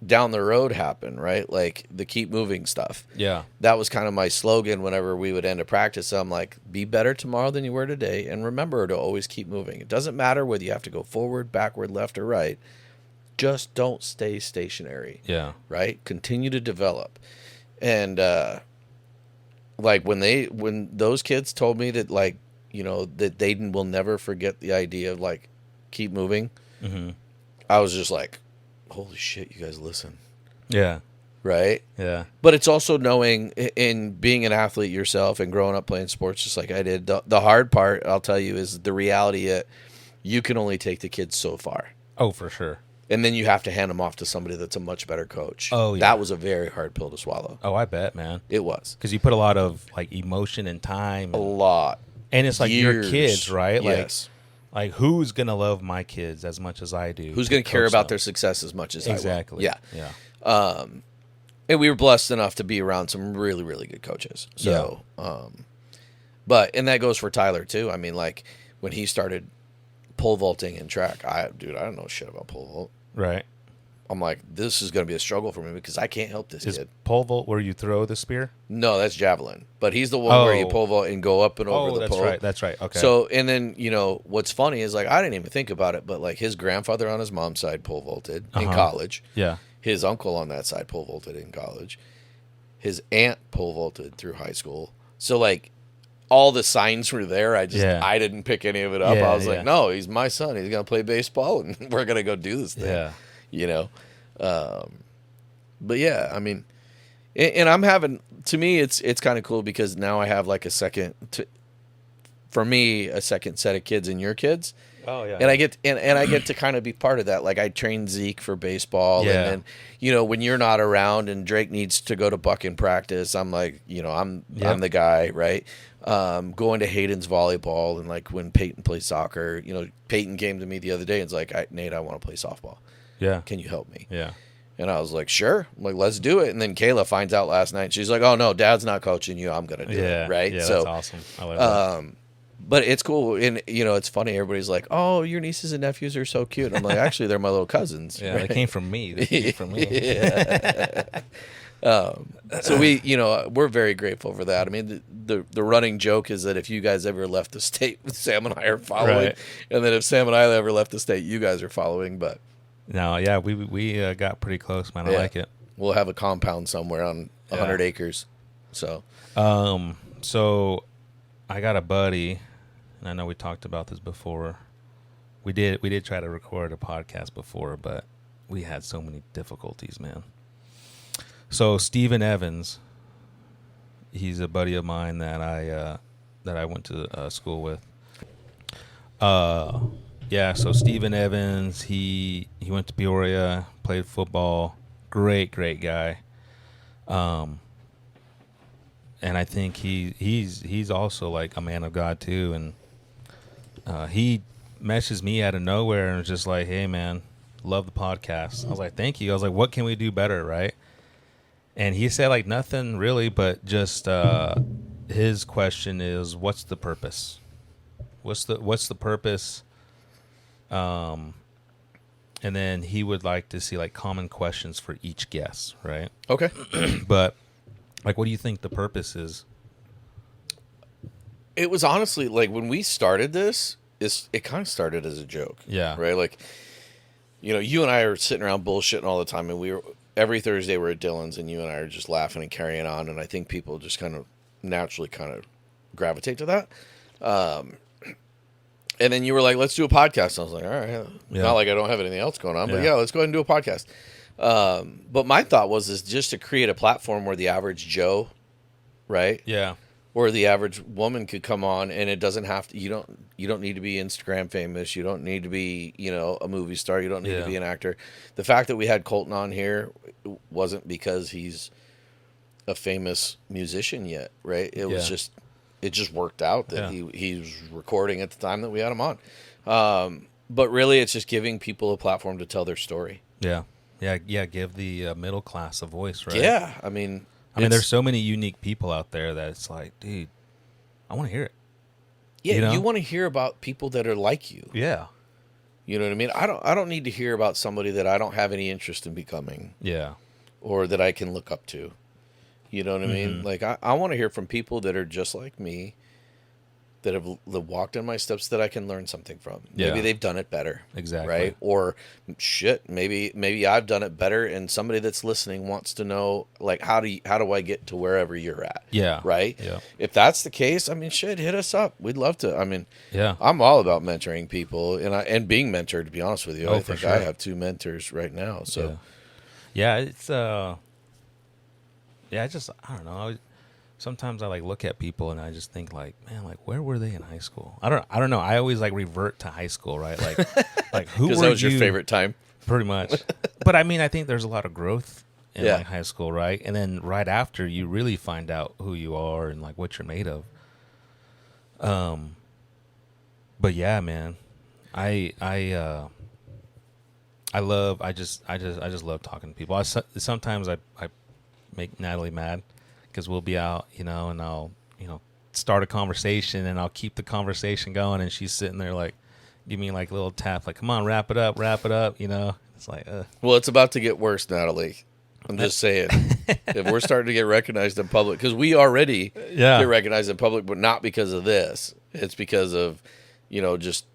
down the road happen, right? Like the keep moving stuff. Yeah. That was kind of my slogan whenever we would end a practice. I'm like, be better tomorrow than you were today. And remember to always keep moving. It doesn't matter whether you have to go forward, backward, left, or right. Just don't stay stationary, Yeah. right? Continue to develop. And like when those kids told me that, like, you know, that they will never forget the idea of like keep moving, I was just like, holy shit, you guys listen, Yeah. right? Yeah. But it's also knowing in being an athlete yourself and growing up playing sports just like I did, the hard part, I'll tell you, is the reality that you can only take the kids so far. Oh, for sure. And then you have to hand them off to somebody that's a much better coach. Oh, yeah. That was a very hard pill to swallow. Oh, I bet, man. It was. Because you put a lot of like emotion and time, A lot. and it's like your Years. kids, right? Yes. Like who's gonna love my kids as much as I do? Who's going to care coach about them? their success as much as Exactly. I will? Yeah. Yeah. And we were blessed enough to be around some really, really good coaches. So, but, and that goes for Tyler too. I mean, like when he started pole vaulting in track, I don't know shit about pole vault. Right. I'm like, this is going to be a struggle for me because I can't help this Is kid. pole vault where you throw the spear? No, that's javelin. But he's the one where you Oh. pole vault and go up and over the that's pole. right. That's right. Okay. So, and then, what's funny is like, I didn't even think about it, but like his grandfather on his mom's side pole vaulted in college. yeah. His uncle on that side pole vaulted in college. His aunt pole vaulted through high school. So like all the signs were there. I didn't pick any of it up. Yeah, I was like, no, he's my son. He's going to play baseball and we're going to go do this thing. Yeah. But yeah, I mean, and I'm having, to me, it's kind of cool because now I have like a second set of kids and your kids. Oh yeah. And I get and I get to kind of be part of that. Like I train Zeke for baseball, Yeah. and then when you're not around and Drake needs to go to bucking practice, I'm like, I'm the guy, right? Going to Hayden's volleyball, and like when Peyton plays soccer, Peyton came to me the other day and was like, Nate, I want to play softball. Yeah. Can you help me? Yeah. And I was like, sure. I'm like, let's do it. And then Kayla finds out last night. She's like, oh no, Dad's not coaching you. I'm gonna do it, right? Yeah. So, That's awesome. I love that. but it's cool, and it's funny. Everybody's like, "Oh, your nieces and nephews are so cute." I'm like, actually, they're my little cousins. Yeah, right? they came from me. They came from me. So we're very grateful for that. I mean, the running joke is that if you guys ever left the state, Sam and I are following, Right. and then if Sam and I ever left the state, you guys are following. But No, yeah, we got pretty close, man. I Yeah. like it. we'll have a compound somewhere on 100 acres. So So I got a buddy, and I know we talked about this before. We did try to record a podcast before, but we had so many difficulties, man. So Steven Evans, he's a buddy of mine that I went to school with. Yeah, so Steven Evans, he went to Peoria, played football, great guy. And I think he's also like a man of God too, and he messaged me out of nowhere and was just like, "Hey man, love the podcast." I was like, "Thank you." I was like, "What can we do better, right?" And he said like nothing really, but just his question is, "What's the purpose? What's the purpose?" And then he would like to see like common questions for each guest, right? okay, But like, what do you think the purpose is? it was honestly like when we started this, it kind of started as a joke. Yeah. Right. Like, you and I are sitting around bullshitting all the time, and every Thursday we're at Dylan's, and you and I are just laughing and carrying on, and I think people just kind of naturally kind of gravitate to that. And then you were like, let's do a podcast. I was like, all right. Yeah. Not like I don't have anything else going on, but Yeah. yeah, let's go ahead and do a podcast. But my thought was just to create a platform where the average Joe, right? Yeah. Or the average woman could come on, and it doesn't have to. You don't need to be Instagram famous. You don't need to be a movie star. You don't need to be an actor. The fact that we had Colton on here wasn't because he's a famous musician yet, right? It was just it just worked out that he was recording at the time that we had him on. But really, it's just giving people a platform to tell their story. Yeah. Give the middle class a voice, right? Yeah, I mean, there's so many unique people out there that it's like, dude, I want to hear it. Yeah, you want to hear about people that are like you. Yeah. You know what I mean? I don't need to hear about somebody that I don't have any interest in becoming. Yeah. Or that I can look up to. You know what I mean? Like, I want to hear from people that are just like me, that have walked in my steps that I can learn something from. Yeah. Maybe they've done it better. Exactly. Right? Or, shit, maybe I've done it better, and somebody that's listening wants to know, like, how do I get to wherever you're at? Yeah. Right? Yeah. If that's the case, I mean, shit, hit us up. We'd love to. I mean, Yeah. I'm all about mentoring people and being mentored, to be honest with you. Oh, I for think sure. I have 2 mentors right now. So, Yeah, it's I don't know. Sometimes I like look at people and I just think like, man, like where were they in high school? I don't know. I always like revert to high school, right? Like who were because that was you? your favorite time. Pretty much. But I mean, I think there's a lot of growth in Yeah. like high school, right? And then right after, you really find out who you are and like what you're made of. But yeah, man, I just love talking to people. Sometimes I make Natalie mad because we'll be out, and I'll start a conversation and I'll keep the conversation going, and she's sitting there like, give me like a little tap, like, come on, wrap it up, It's like, Well, it's about to get worse, Natalie. I'm just saying. If we're starting to get recognized in public, because we already Yeah. get recognized in public, but not because of this. It's because of, just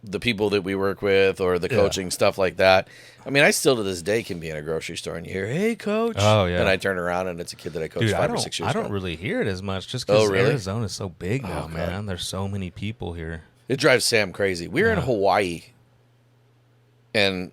the people that we work with or the coaching, stuff like that. I mean, I still to this day can be in a grocery store and you hear, "Hey, coach." Oh, yeah. And I turn around and it's a kid that I coached dude, 5 or 6 years I ago. don't really hear it as much just because really? Arizona's so big now, God. man. There's so many people here. It drives Sam crazy. We were in Hawaii and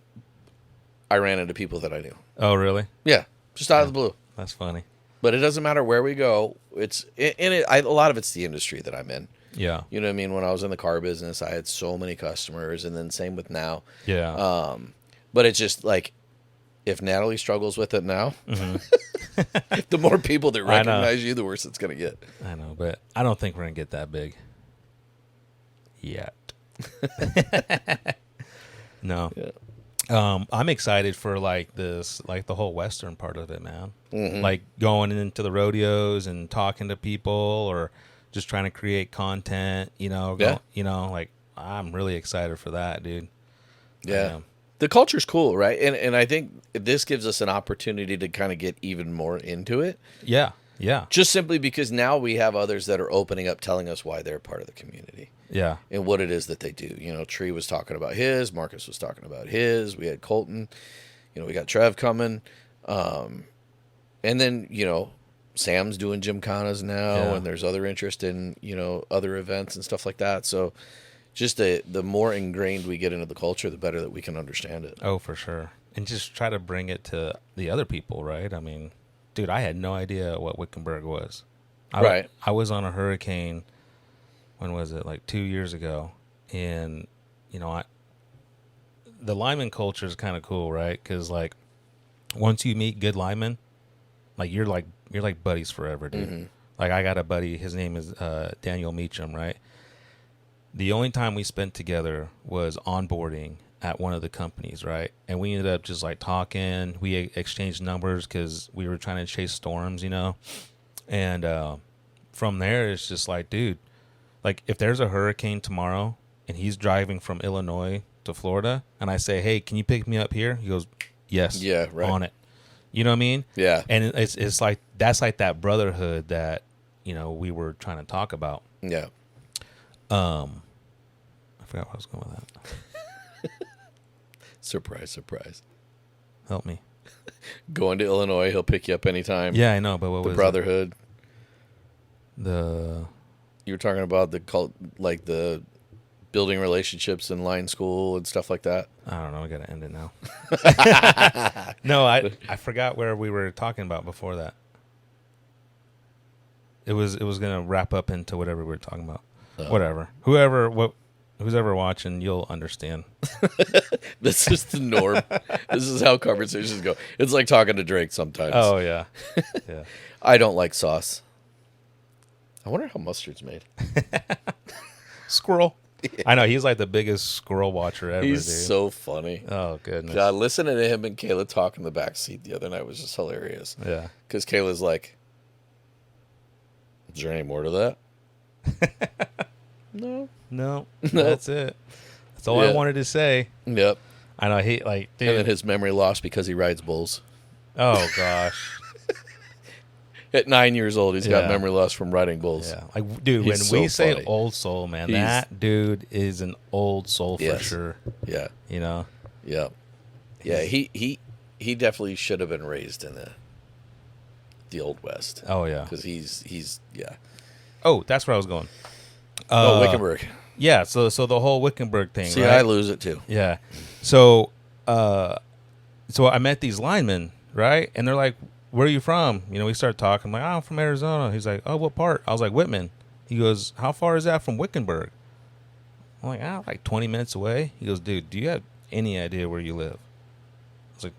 I ran into people that I knew. Oh, really? Yeah, just out of the blue. That's funny. But it doesn't matter where we go. A lot of it's the industry that I'm in. Yeah. You know what I mean? When I was in the car business, I had so many customers, and then same with now. Yeah. But it's just like, if Natalie struggles with it now, Mm-hmm. the more people that I know. recognize you, the worse it's going to get. I know, but I don't think we're going to get that big yet. No. Yeah. I'm excited for like the whole Western part of it, man. Mm-hmm. Like going into the rodeos and talking to people or just trying to create content, Yeah. Like I'm really excited for that, dude. Yeah. The culture's cool, right? And I think this gives us an opportunity to kind of get even more into it. Yeah. Yeah. Just simply because now we have others that are opening up, telling us why they're part of the community Yeah. and what it is that they do. Tree was talking about his, Marcus was talking about his. We had Colton, we got Trev coming. And then, Sam's doing gymkhanas now, Yeah. and there's other interest in, other events and stuff like that. So just the more ingrained we get into the culture, the better that we can understand it. Oh, for sure. And just try to bring it to the other people, right? I mean, dude, I had no idea what Wickenburg was. Right. I was on a hurricane, when was it? Like 2 years ago. And, the lineman culture is kind of cool, right? Because, like, once you meet good linemen, like, you're like buddies forever, dude. Mm-hmm. Like, I got a buddy, his name is Daniel Meacham, right? The only time we spent together was onboarding at one of the companies, right? And we ended up just like talking. We exchanged numbers because we were trying to chase storms, And from there, it's just like, dude, like if there's a hurricane tomorrow and he's driving from Illinois to Florida, and I say, "Hey, can you pick me up here?" He goes, "Yes, Yeah, right. on it." You know what I mean? Yeah. And it's like that's like that brotherhood that we were trying to talk about. Yeah. I forgot where I was going with that. Surprise. Help me. Going to Illinois, he'll pick you up anytime. Yeah, I know, but what The was brotherhood. it? The You were talking about the cult, like the building relationships in line school and stuff like that. I don't know. I got to end it now. No, I forgot where we were talking about before that. It was gonna wrap up into whatever we were talking about. Whatever. Who's ever watching, you'll understand. This is the norm. This is how conversations go. It's like talking to Drake sometimes. Oh yeah, yeah. I don't like sauce. I wonder how mustard's made. Squirrel. I know he's like the biggest squirrel watcher ever. He's dude. so funny. Oh goodness. God, listening to him and Kayla talk in the back seat the other night was just hilarious. Yeah. Because Kayla's like, "Is there any more to that?" No, that's it. That's all I Yeah. wanted to say. Yep. I know he like, dude. And then his memory lost because he rides bulls. Oh gosh. At 9 years old, he's got Yeah. memory loss from riding bulls. Yeah, like dude, He's when so we say funny. old soul, man, He's- that dude is an old soul for Yes. sure. Yeah. Yeah. Yeah. He definitely should have been raised in the Old West. Oh yeah. Because he's yeah. Oh, that's where I was going. Wickenburg. Yeah. So the whole Wickenburg thing. See, right? I lose it too. Yeah. So I met these linemen, right? And they're like, "Where are you from?" We started talking. I'm like, "Oh, I'm from Arizona." He's like, "Oh, what part?" I was like, "Whitman." He goes, "How far is that from Wickenburg?" I'm like, like 20 minutes away. He goes, "Dude, do you have any idea where you live?" I was like,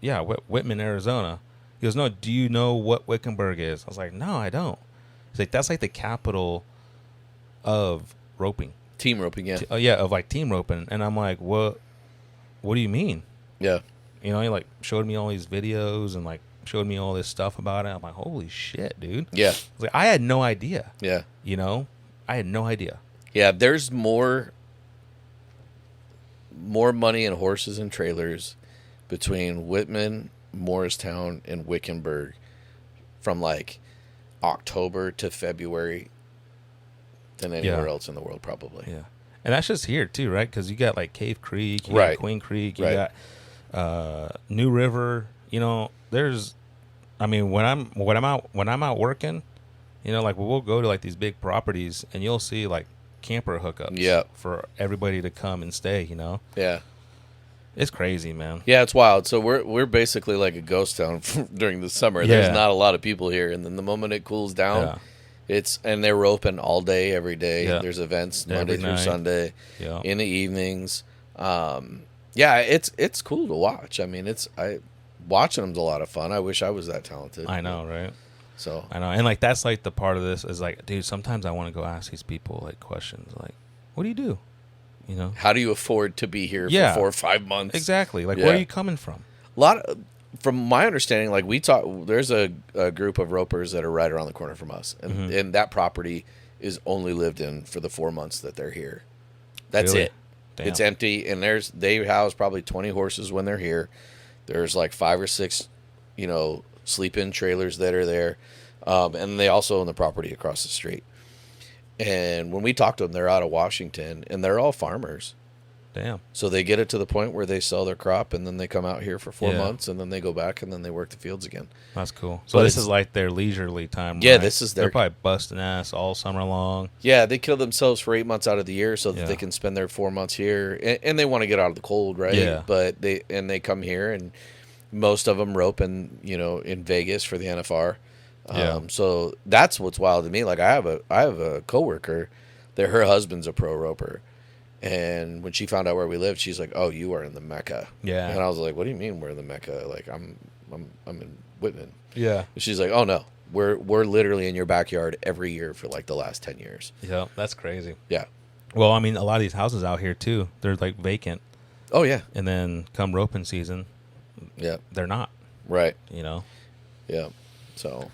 "Yeah, Whitman, Arizona." He goes, "No, do you know what Wickenburg is?" I was like, "No, I don't." He's like, "That's like the capital of roping." Team roping, yeah. Oh, yeah, of like team roping. And I'm like, what do you mean? Yeah. He like showed me all these videos and like showed me all this stuff about it. I'm like, holy shit, dude. Yeah. I was like, I had no idea. Yeah. I had no idea. Yeah, there's more money in horses and trailers between Whitman, Morristown, and Wickenburg from like October to February than anywhere else in the world, probably. Yeah. And that's just here too, right? Because you got like Cave Creek, you Right. got Queen Creek, you Right. got New River. You know, there's, I mean, when I'm out working, you know, like we'll go to like these big properties and you'll see like camper hookups. Yeah. For everybody to come and stay. You know, Yeah. it's crazy, man. Yeah, it's wild. So we're basically like a ghost town during the summer. Yeah. There's not a lot of people here, and then the moment it cools down, and they were open all day, every day. Yeah. There's events Every Monday through night. Sunday, Yeah. in the evenings. Yeah, it's cool to watch. I mean, watching them's a lot of fun. I wish I was that talented. I know, right? So I know, and like that's like the part of this is like, dude, sometimes I want to go ask these people like questions, like, what do you do? You know, how do you afford to be here Yeah. for 4 or 5 months? exactly. Like, Yeah. where are you coming from? A lot of, from my understanding, like there's a group of ropers that are right around the corner from us, and, and that property is only lived in for the 4 months that they're here. That's Really? it. Damn. It's empty, and they house probably 20 horses when they're here. There's like 5 or 6, sleep-in trailers that are there, and they also own the property across the street. And when we talk to them, they're out of Washington, and they're all farmers. Damn. So they get it to the point where they sell their crop, and then they come out here for 4 Yeah. months, and then they go back, and then they work the fields again. That's cool. So But this it's- is like their leisurely time. Yeah, right? this is They're their- probably busting ass all summer long. Yeah, they kill themselves for 8 months out of the year so that Yeah. they can spend their 4 months here, and they want to get out of the cold, right? Yeah. But they come here, and most of them rope in Vegas for the NFR. Yeah. So that's what's wild to me. Like I have a coworker that her husband's a pro roper, and when she found out where we lived, she's like, "Oh, you are in the Mecca." Yeah. And I was like, "What do you mean we're in the Mecca? Like I'm in Whitman." Yeah. And she's like, "Oh no, we're literally in your backyard every year for like the last 10 years." Yeah. That's crazy. Yeah. Well, I mean, a lot of these houses out here too, they're like vacant, Oh yeah. and then come roping season, Yeah. they're not. Right. You know. Yeah. So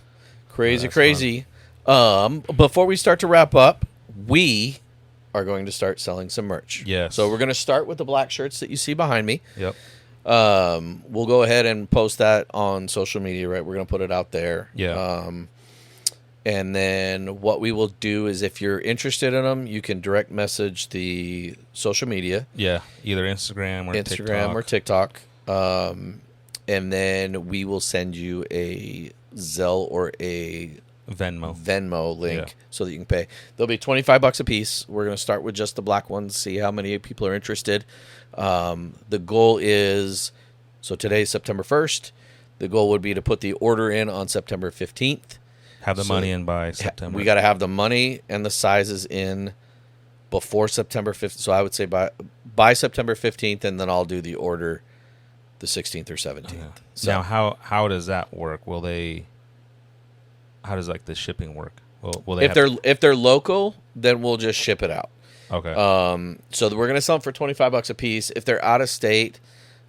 crazy, That's crazy. Before we start to wrap up, we are going to start selling some merch. Yes. So we're going to start with the black shirts that you see behind me. Yep. We'll go ahead and post that on social media, right? We're going to put it out there. Yeah. And then what we will do is if you're interested in them, you can direct message the social media, Yeah. Either Instagram or TikTok. And then we will send you a Zelle or a Venmo. link Yeah. so that you can pay. They'll be $25 a piece. We're going to start with just the black ones, see how many people are interested. The goal is, so today's September 1st. The goal would be to put the order in on September 15th. Have the So money in by September. We got to have the money and the sizes in before September 15th. So I would say by September 15th, and then I'll do the order the 16th or 17th. Yeah. So Now, how does that work? How does like the shipping work? Will they if they're local, then we'll just ship it out. okay? So we're gonna sell them for $25 a piece. If they're out of state,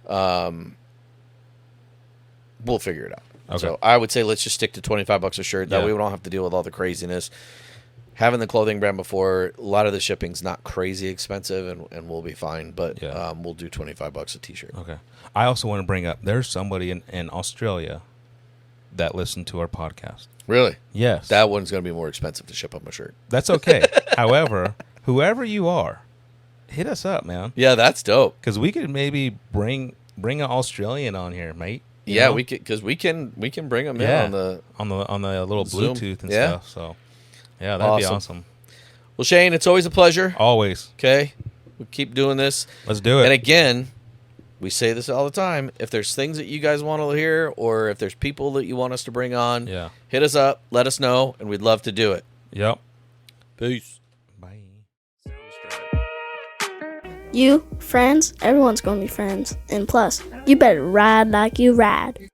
we'll figure it out. Okay. So I would say let's just stick to $25 a shirt. That Yeah. way we don't have to deal with all the craziness. Having the clothing brand before, a lot of the shipping's not crazy expensive, and we'll be fine. But Yeah. we'll do $25 a t-shirt. Okay. I also want to bring up there's somebody in Australia that listened to our podcast. Really, Yes. that one's gonna be more expensive to ship up a shirt. That's okay. However, whoever you are, hit us up, man. Yeah, that's dope. Because we could maybe bring an Australian on here, mate. You Yeah, know? we can bring them Yeah. in on the. on the little Zoom. Bluetooth and Yeah. stuff. So yeah, that'd be Awesome. awesome. Well, Shane, it's always a pleasure. Always. Okay, we keep doing this. Let's do it. And again, we say this all the time. If there's things that you guys want to hear, or if there's people that you want us to bring on, Yeah. hit us up, let us know, and we'd love to do it. Yep. Peace. Bye. You, friends, everyone's gonna be friends. And plus, you better ride like you ride.